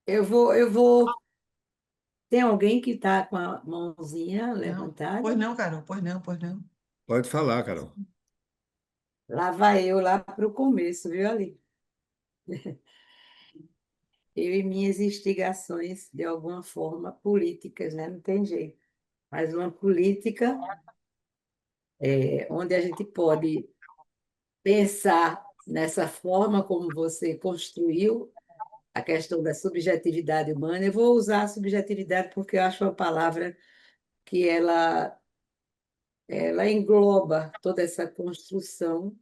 Eu vou. Tem alguém que está com a mãozinha Não, levantada? pois não, Carol, pois não, pois não. Pode falar, Carol. Lá vai eu lá para o começo, viu ali? Eu e minhas instigações, de alguma forma, políticas, né? Não tem jeito. Mas uma política onde a gente pode pensar nessa forma como você construiu a questão da subjetividade humana. Eu vou usar a subjetividade porque eu acho uma palavra que ela engloba toda essa construção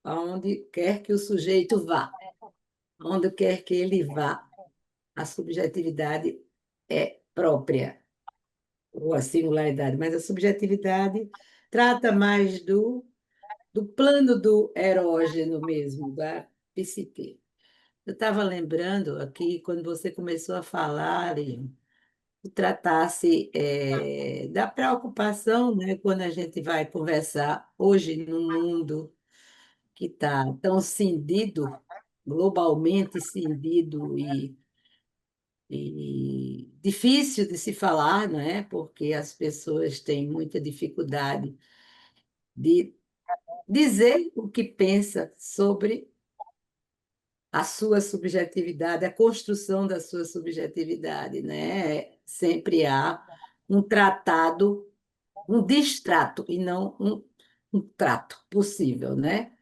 aonde quer que o sujeito vá, aonde quer que ele vá. A subjetividade é própria, ou a singularidade, mas a subjetividade trata mais do plano do erógeno mesmo, da psique. Eu estava lembrando aqui, quando você começou a falar e tratasse da preocupação, né, quando a gente vai conversar hoje no mundo que está tão cindido, globalmente cindido e difícil de se falar, não é? Porque as pessoas têm muita dificuldade de dizer o que pensa sobre a sua subjetividade, a construção da sua subjetividade, né? Sempre há um tratado, um distrato e não um trato possível, né?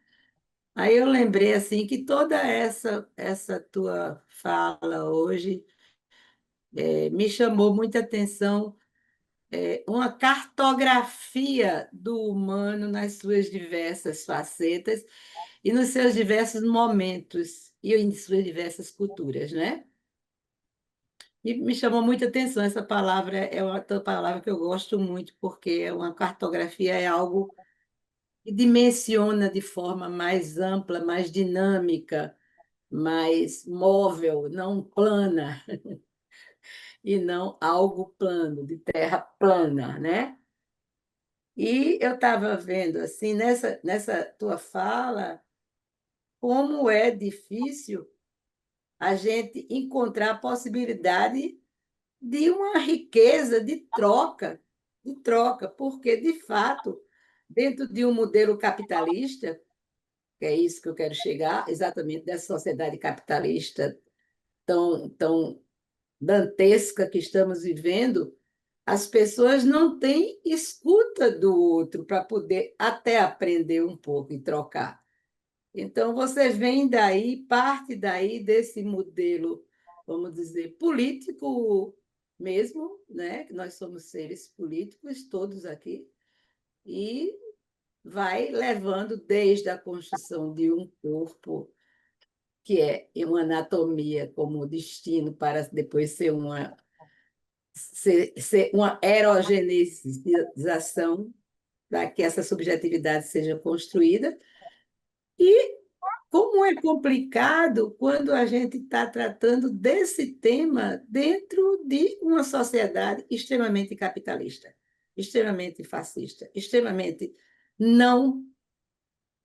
Aí eu lembrei assim que toda essa tua fala hoje me chamou muita atenção, uma cartografia do humano nas suas diversas facetas e nos seus diversos momentos e em suas diversas culturas, né? E me chamou muita atenção essa palavra, é outra palavra que eu gosto muito, porque uma cartografia é algo que dimensiona de forma mais ampla, mais dinâmica, mais móvel, não plana, e não algo plano, de terra plana, né? E eu estava vendo, assim, nessa tua fala, como é difícil a gente encontrar a possibilidade de uma riqueza de troca, porque, de fato, dentro de um modelo capitalista, que é isso que eu quero chegar, exatamente dessa sociedade capitalista tão dantesca que estamos vivendo, as pessoas não têm escuta do outro para poder até aprender um pouco e trocar. Então, você vem daí, parte daí desse modelo, vamos dizer, político mesmo, né? Que nós somos seres políticos, todos aqui, e vai levando desde a construção de um corpo, que é uma anatomia como destino para depois ser uma erogeneização para que essa subjetividade seja construída. E como é complicado quando a gente está tratando desse tema dentro de uma sociedade extremamente capitalista, extremamente fascista, extremamente não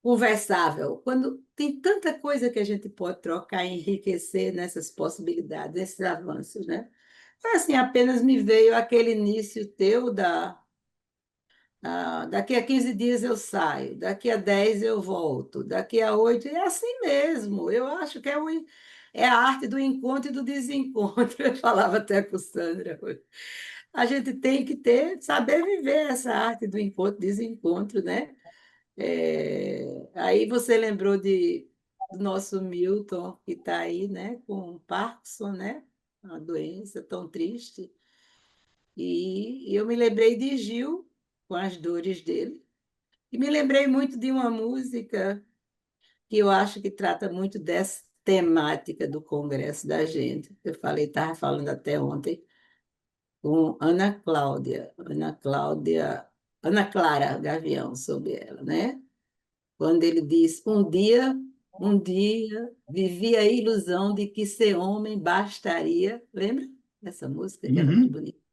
conversável, quando tem tanta coisa que a gente pode trocar e enriquecer nessas possibilidades, nesses avanços, né? Assim, apenas me veio aquele início teu daqui a 15 dias eu saio, daqui a 10 eu volto, daqui a 8 é assim mesmo. Eu acho que é a arte do encontro e do desencontro. Eu falava até com Sandra hoje. A gente tem que saber viver essa arte do encontro e desencontro, né? Aí você lembrou do nosso Milton, que está aí, né, com Parkinson, né? Uma doença tão triste. E eu me lembrei de Gil, com as dores dele. E me lembrei muito de uma música que eu acho que trata muito dessa temática do Congresso da gente. Eu estava falando até ontem com Ana Clara Gavião sobre ela, né? Quando ele diz: um dia, vivi a ilusão de que ser homem bastaria. Lembra dessa música que é muito Uhum. bonita?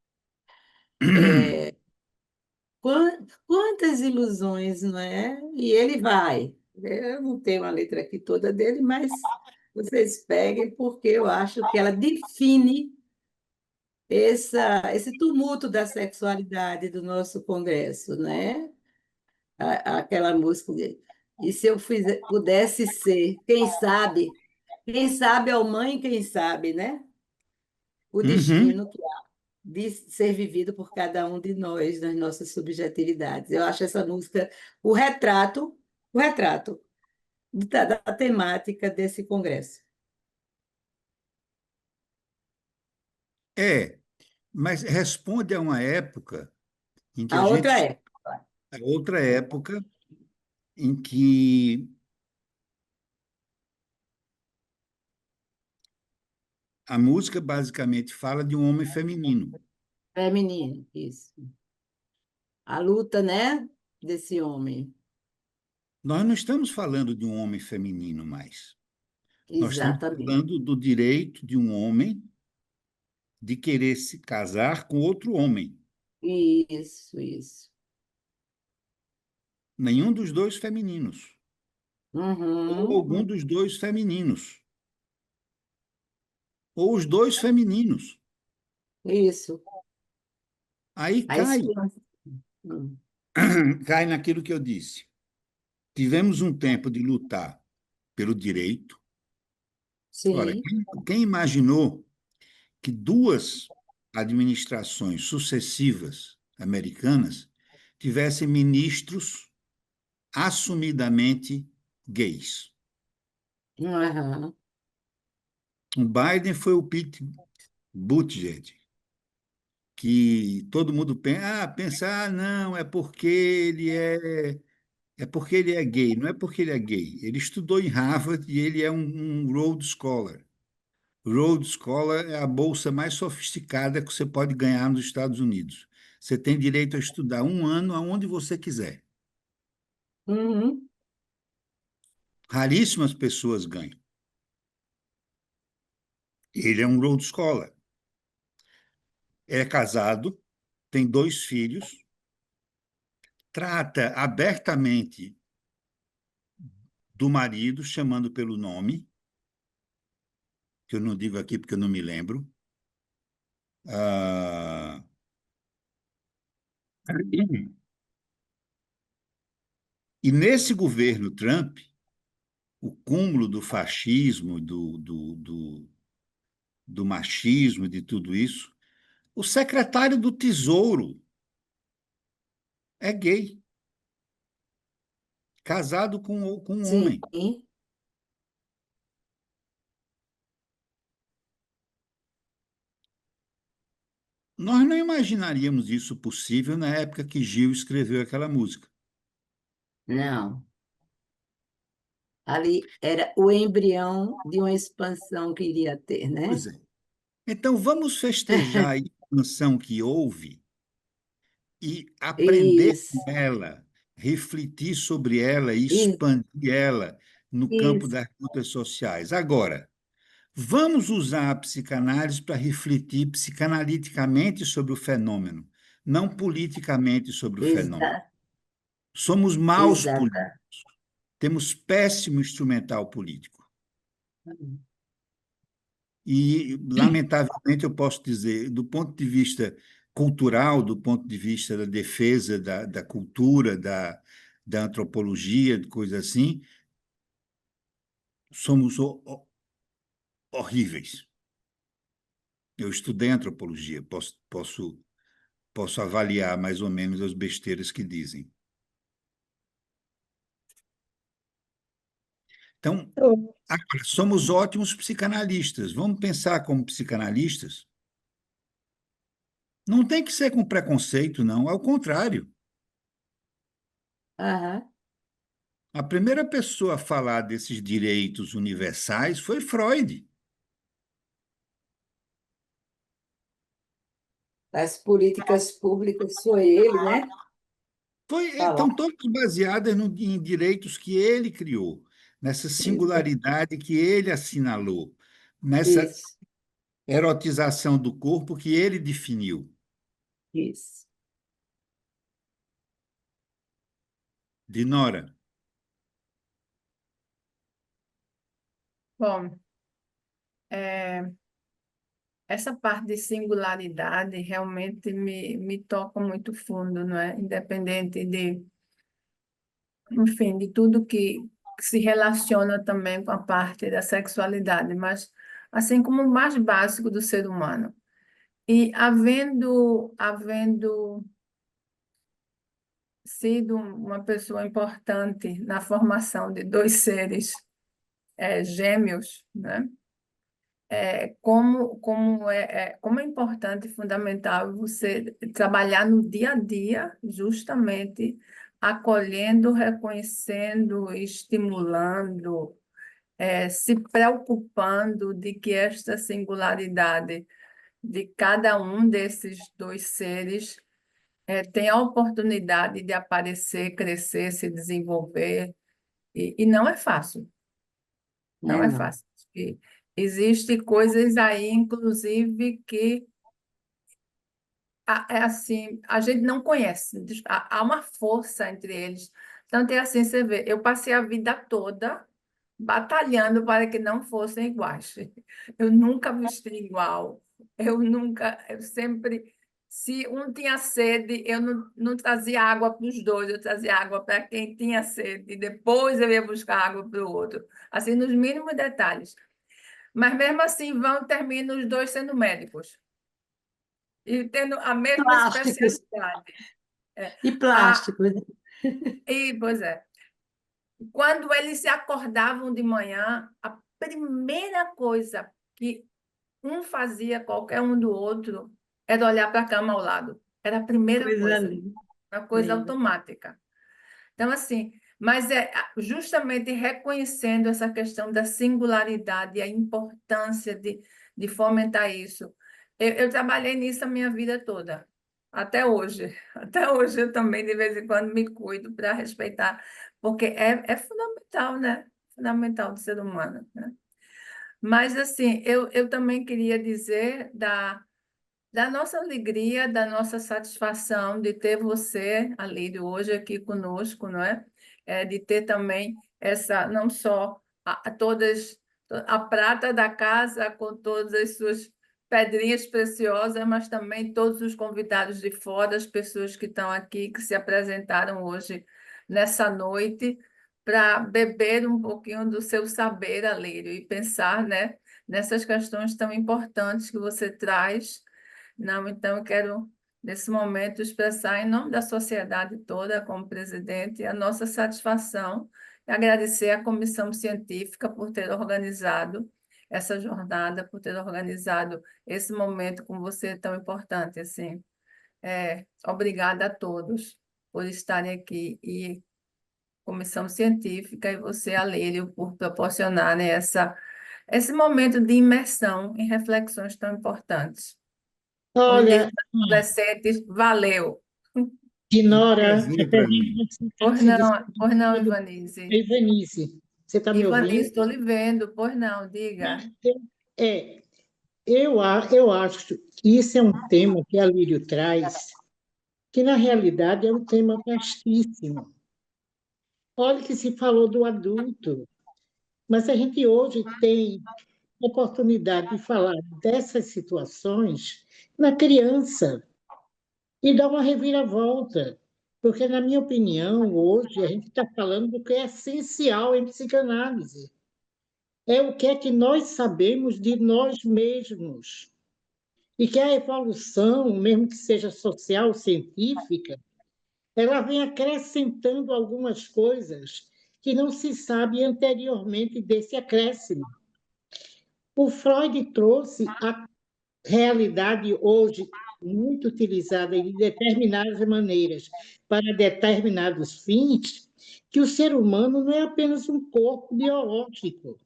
Quantas ilusões, não é? E ele vai. Eu não tenho a letra aqui toda dele, mas vocês peguem, porque eu acho que ela define esse tumulto da sexualidade do nosso Congresso, né? Aquela música de, e se eu pudesse ser, quem sabe é o mãe, quem sabe, né? O Uhum. destino de ser vivido por cada um de nós, nas nossas subjetividades. Eu acho essa música o retrato da temática desse congresso. É, mas responde a uma época em que A outra é, a outra época em que A música basicamente fala de um homem feminino. Feminino, isso. A luta, né, desse homem. Nós não estamos falando de um homem feminino mais. Nós estamos Exatamente. falando do direito de um homem de querer se casar com outro homem. Isso, isso. Nenhum dos dois femininos. Ou Uhum, algum dos dois femininos. Ou os dois femininos. isso. Aí A esposa. Hum, cai naquilo que eu disse. Tivemos um tempo de lutar pelo direito. Ora, sim. quem imaginou que duas administrações sucessivas americanas tivessem ministros assumidamente gays? Aham. O Biden foi o Pete Buttigieg, que todo mundo pensa, não, é porque ele é gay. Não é porque ele é gay. Ele estudou em Harvard e ele é um Rhodes Scholar. Rhodes Scholar é a bolsa mais sofisticada que você pode ganhar nos Estados Unidos. Você tem direito a estudar um ano aonde você quiser. Uhum. Raríssimas pessoas ganham. Ele é um Rhodes Scholar. É casado, tem 2 filhos, trata abertamente do marido, chamando pelo nome, que eu não digo aqui porque eu não me lembro. Ah, e nesse governo Trump, o cúmulo do fascismo, do machismo, de tudo isso, o secretário do Tesouro é gay, casado com um Sim. homem. Nós não imaginaríamos isso possível na época que Gil escreveu aquela música. Não. Ali era o embrião de uma expansão que iria ter, né? Pois é. Então, vamos festejar a expansão que houve e aprender com Isso, ela, refletir sobre ela e isso, expandir ela no campo isso. das lutas sociais. Agora, vamos usar a psicanálise para refletir psicanaliticamente sobre o fenômeno, não politicamente sobre o fenômeno. Exa Somos maus políticos, exata. temos péssimo instrumental político. E, lamentavelmente, eu posso dizer, do ponto de vista cultural, do ponto de vista da defesa da cultura, da antropologia, de coisas assim, somos horríveis. Eu estudei antropologia, posso avaliar mais ou menos as besteiras que dizem. Então, agora, somos ótimos psicanalistas. Vamos pensar como psicanalistas? Não tem que ser com preconceito, não. Ao contrário. Aham. A primeira pessoa a falar desses direitos universais foi Freud. As políticas públicas foi ele, né? Estão Falar. todas baseadas em direitos que ele criou, nessa Exa singularidade que ele assinalou, nessa isso, erotização do corpo que ele definiu. isso. Dinora, Bom, é, essa parte de singularidade realmente me toca muito fundo, não é? Independente de, enfim, de tudo que se relaciona também com a parte da sexualidade, mas assim como o mais básico do ser humano. E havendo sido uma pessoa importante na formação de dois seres gêmeos, né? Como é importante e fundamental você trabalhar no dia a dia, justamente acolhendo, reconhecendo, estimulando, se preocupando de que esta singularidade de cada um desses dois seres tem a oportunidade de aparecer, crescer, se desenvolver, e não é fácil, não é Não. fácil. E existem coisas aí, inclusive, que é assim, a gente não conhece, há uma força entre eles. Tanto é assim, você vê, eu passei a vida toda batalhando para que não fossem iguais. Eu nunca vesti igual, eu sempre, se um tinha sede, eu não trazia água para os dois, eu trazia água para quem tinha sede, e depois eu ia buscar água para o outro, assim, nos mínimos detalhes. Mas mesmo assim, terminam os dois sendo médicos e tendo a mesma Plásticos. especialidade. E A, plásticos. pois é. Quando eles se acordavam de manhã, a primeira coisa que um fazia, qualquer um do outro, era olhar para a cama ao lado. Era a primeira Coisa coisa, linda. uma coisa Linda. automática. Então, assim, mas é justamente reconhecendo essa questão da singularidade e a importância de fomentar isso. Eu trabalhei nisso a minha vida toda, até hoje. Até hoje eu também, de vez em quando, me cuido para respeitar, porque é fundamental, né? Fundamental do ser humano, né? Mas, assim, eu também queria dizer da nossa alegria, da nossa satisfação de ter você, Alírio, hoje aqui conosco, não é? De ter também essa, não só a prata da casa com todas as suas pedrinhas preciosas, mas também todos os convidados de fora, as pessoas que estão aqui, que se apresentaram hoje nessa noite, para beber um pouquinho do seu saber, Alírio, e pensar, né, nessas questões tão importantes que você traz. Não, então eu quero, nesse momento, expressar em nome da sociedade toda, como presidente, a nossa satisfação e agradecer à comissão científica por ter organizado essa jornada, por ter organizado esse momento com você tão importante, assim. Obrigada a todos por estarem aqui e comissão científica e você, Alírio, por proporcionarem esse momento de imersão em reflexões tão importantes. Como diz Olha, os adolescentes, valeu. É um Dinora, prazer para mim. você tem que se despedir Pois não, da Ivanise. Ivanise. Você está me Ivanise, ouvindo? estou lhe vendo. Pois não, diga. É, eu acho que isso é um tema que a Lírio traz, que na realidade é um tema vastíssimo. Olha que se falou do adulto, mas a gente hoje tem oportunidade de falar dessas situações na criança e dar uma reviravolta. Porque, na minha opinião, hoje a gente está falando do que é essencial em psicanálise. É o que é que nós sabemos de nós mesmos. E que a evolução, mesmo que seja social, científica, ela vem acrescentando algumas coisas que não se sabe anteriormente desse acréscimo. O Freud trouxe a realidade hoje muito utilizada de determinadas maneiras para determinados fins, que o ser humano não é apenas um corpo biológico.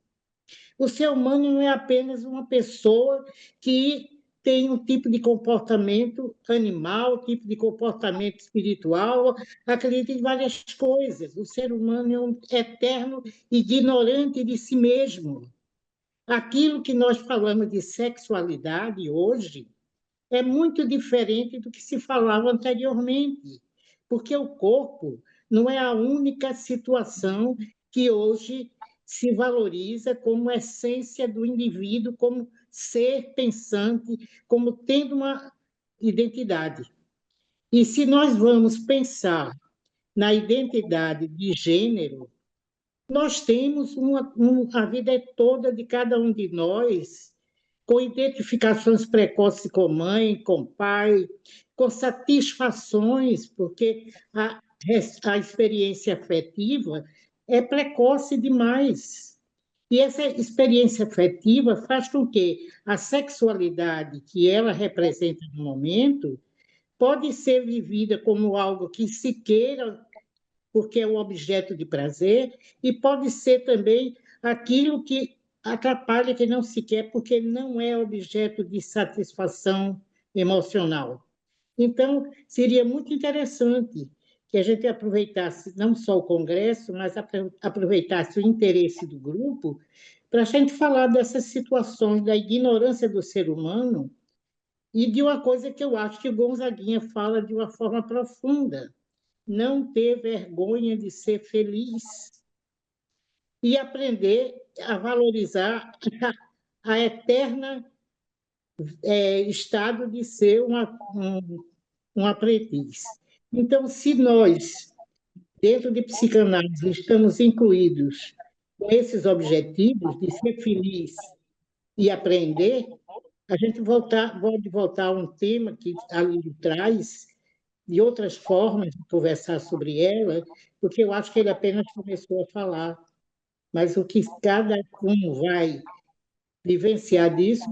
O ser humano não é apenas uma pessoa que tem um tipo de comportamento animal, tipo de comportamento espiritual, acredita em várias coisas. O ser humano é um eterno ignorante de si mesmo. Aquilo que nós falamos de sexualidade hoje é muito diferente do que se falava anteriormente, porque o corpo não é a única situação que hoje se valoriza como essência do indivíduo, como ser pensante, como tendo uma identidade. E se nós vamos pensar na identidade de gênero, nós temos a vida é toda de cada um de nós com identificações precoces com mãe, com pai, com satisfações, porque a experiência afetiva é precoce demais. E essa experiência afetiva faz com que a sexualidade que ela representa no momento pode ser vivida como algo que se queira porque é um objeto de prazer, e pode ser também aquilo que atrapalha, que não se quer, porque não é objeto de satisfação emocional. Então, seria muito interessante que a gente aproveitasse não só o congresso, mas aproveitasse o interesse do grupo para a gente falar dessas situações da ignorância do ser humano e de uma coisa que eu acho que o Gonzaguinha fala de uma forma profunda: não ter vergonha de ser feliz e aprender a valorizar a eterna estado de ser um aprendiz. Então, se nós, dentro de psicanálise, estamos incluídos com esses objetivos de ser feliz e aprender, a gente pode voltar a um tema que a Lírio traz, de outras formas de conversar sobre ela, porque eu acho que ele apenas começou a falar, mas o que cada um vai vivenciar disso,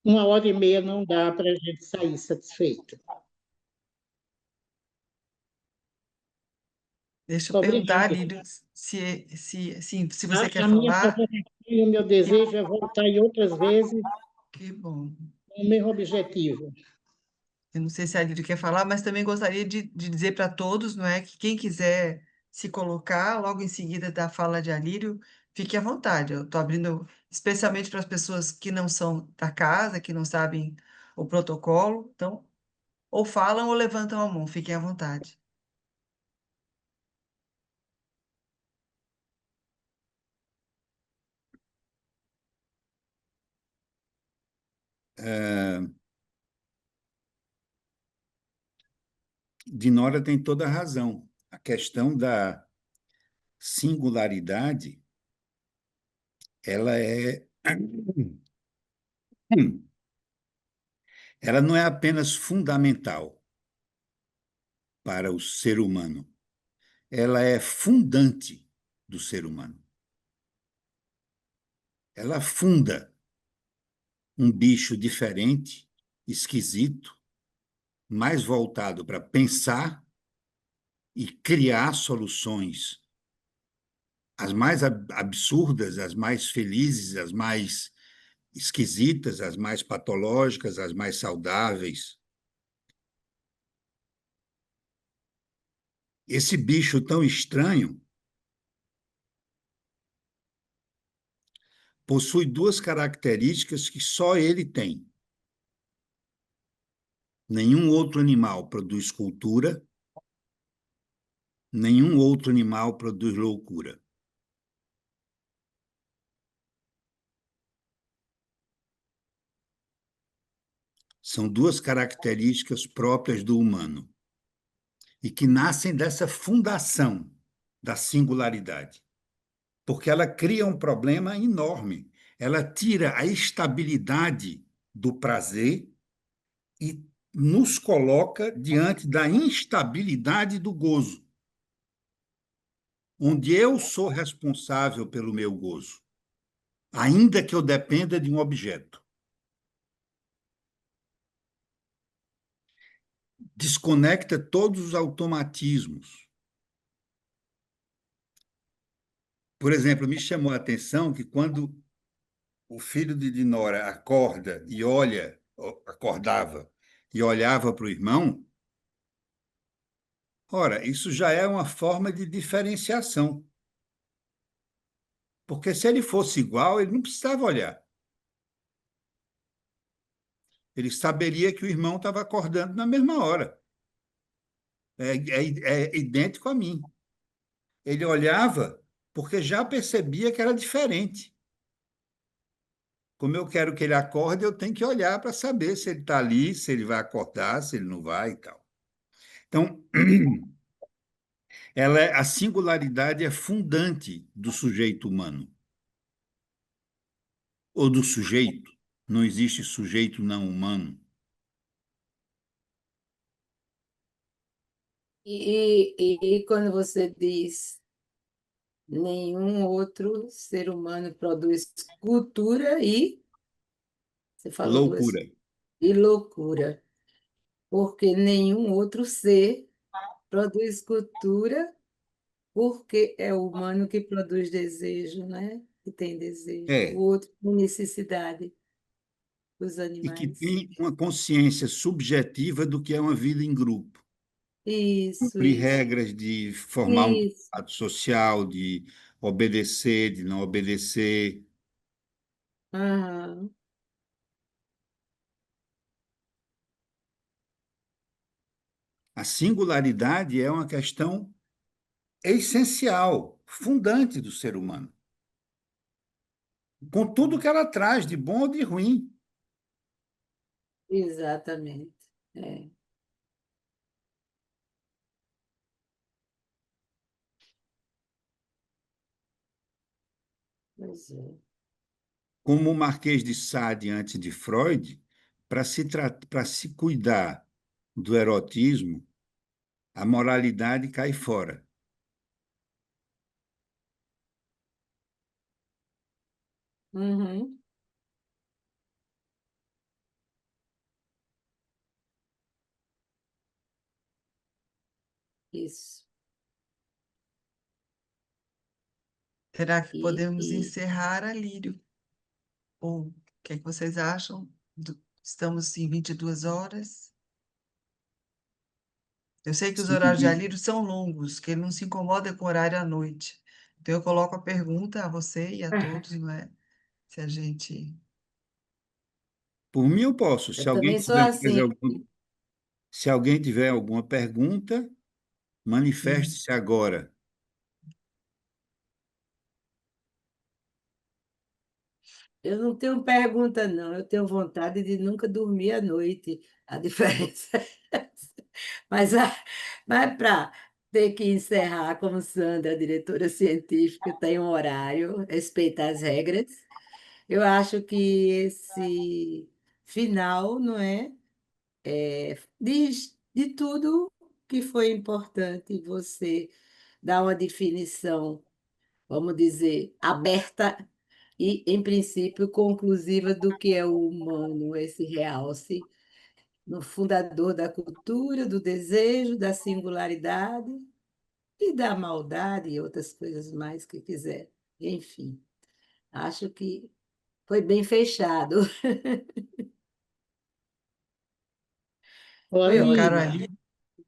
1 hora e meia não dá para a gente sair satisfeito. Deixa eu perguntar, Obrigada. Lírio, se você quer A minha falar. provocação e o meu Que, desejo é voltar em outras vezes que bom. com o mesmo objetivo. Eu não sei se a Lírio quer falar, mas também gostaria de dizer para todos, não é, que quem quiser se colocar logo em seguida da fala de Alírio, fique à vontade. Eu estou abrindo especialmente para as pessoas que não são da casa, que não sabem o protocolo. Então, ou falam ou levantam a mão, fiquem à vontade. Dinora tem toda a razão. A questão da singularidade, ela é. Ela não é apenas fundamental para o ser humano, ela é fundante do ser humano. Ela funda um bicho diferente, esquisito, mais voltado para pensar e criar soluções, as mais absurdas, as mais felizes, as mais esquisitas, as mais patológicas, as mais saudáveis. Esse bicho tão estranho possui duas características que só ele tem. Nenhum outro animal produz cultura, nenhum outro animal produz loucura. São duas características próprias do humano e que nascem dessa fundação da singularidade, porque ela cria um problema enorme. Ela tira a estabilidade do prazer e nos coloca diante da instabilidade do gozo, onde eu sou responsável pelo meu gozo, ainda que eu dependa de um objeto. Desconecta todos os automatismos. Por exemplo, me chamou a atenção que quando o filho de Dinora acorda e olha, acordava e olhava para o irmão, ora, isso já é uma forma de diferenciação. Porque se ele fosse igual, ele não precisava olhar. Ele saberia que o irmão estava acordando na mesma hora. É idêntico a mim. Ele olhava porque já percebia que era diferente. Como eu quero que ele acorde, eu tenho que olhar para saber se ele está ali, se ele vai acordar, se ele não vai e tal. Então, a singularidade é fundante do sujeito humano, ou do sujeito. Não existe sujeito não humano. E quando você diz nenhum outro ser humano produz cultura e você falou duas Loucura. e loucura, porque nenhum outro ser produz cultura Porque é o humano que produz desejo, né? Que tem desejo. O É, outro tem necessidade, os e que animais. tem uma consciência subjetiva do que é uma vida em grupo. Isso, Cumprir isso, regras de formar um isso. contrato social, de obedecer, de não obedecer. Aham, A singularidade é uma questão essencial, fundante do ser humano, com tudo que ela traz, de bom ou de ruim. exatamente. É, pois é. Como o Marquês de Sade, antes de Freud, para se cuidar do erotismo, a moralidade cai fora. Uhum, isso. Será que E, podemos e encerrar, Alírio? Ou o que é que vocês acham? Estamos em 22 horas. Eu sei que os horários de Sim, Alírio são longos, que ele não se incomoda com o horário à noite. Então eu coloco a pergunta a você e a todos, não é? Se a gente. por mim eu posso. eu também sou assim. Se alguém tiver alguma pergunta, Hum. manifeste-se agora. Eu não tenho pergunta, não. Eu tenho vontade de nunca dormir à noite. A diferença é essa. Mas, mas para ter que encerrar, como Sandra, diretora científica, tem um horário, respeitar as regras. Eu acho que esse final, não é? De tudo que foi importante você dar uma definição, vamos dizer, aberta e, em princípio, conclusiva do que é o humano, esse realce, no fundador da cultura, do desejo, da singularidade e da maldade e outras coisas mais que quiser. Enfim, acho que foi bem fechado. Ô, Foi Meu caro Alírio, ótimo. Alírio,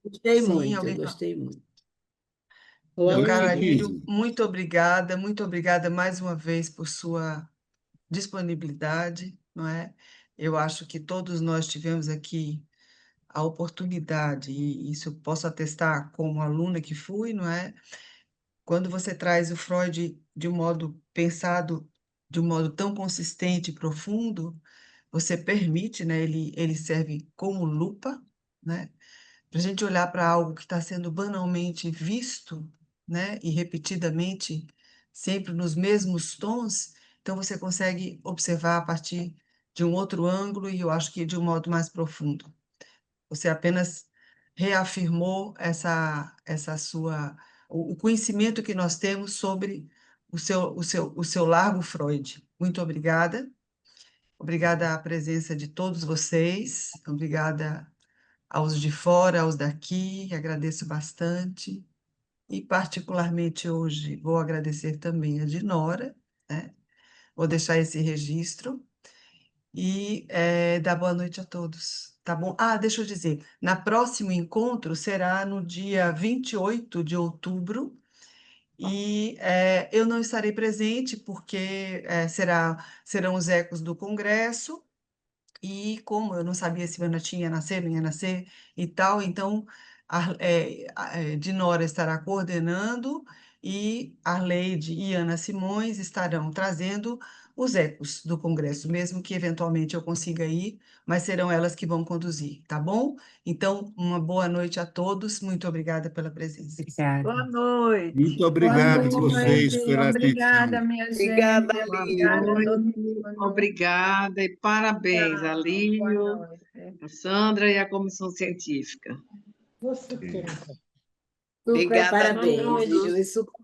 Gostei sim, muito, eu alguém. gostei muito. ô, Meu caro Oi, Alírio, Alírio, Luísa. muito obrigada mais uma vez por sua disponibilidade, não é? Eu acho que todos nós tivemos aqui a oportunidade, e isso eu posso atestar como aluna que fui, não é? Quando você traz o Freud de um modo pensado, de um modo tão consistente e profundo, você permite, né? Ele serve como lupa, né? Para a gente olhar para algo que está sendo banalmente visto, né? E repetidamente, sempre nos mesmos tons, então você consegue observar a partir de um outro ângulo e eu acho que de um modo mais profundo. Você apenas reafirmou essa sua o conhecimento que nós temos sobre o seu largo Freud. Muito obrigada. Obrigada à presença de todos vocês. Obrigada aos de fora, aos daqui. Agradeço bastante. E particularmente hoje vou agradecer também a Dinora, né? Vou deixar esse registro e dar boa noite a todos, tá bom? Ah, deixa eu dizer, na próximo encontro será no dia 28 de outubro e eu não estarei presente porque serão os ecos do Congresso e como eu não sabia se Ana tinha nascer, não ia nascer e tal, então Dinora estará coordenando e Arleide e Ana Simões estarão trazendo os ecos do Congresso, mesmo que eventualmente eu consiga ir, mas serão elas que vão conduzir, tá bom? Então, uma boa noite a todos, muito obrigada pela presença. Boa Obrigada. noite. Muito Boa obrigado a vocês noite, pela obrigada, atenção. minha Obrigada, gente, Boa obrigada a todo noite, mundo. obrigada e parabéns, Tchau, boa Alírio, noite. a Sandra e a comissão científica. você quer. Super Obrigada a Boa parabéns, viu? noite. todos. Isso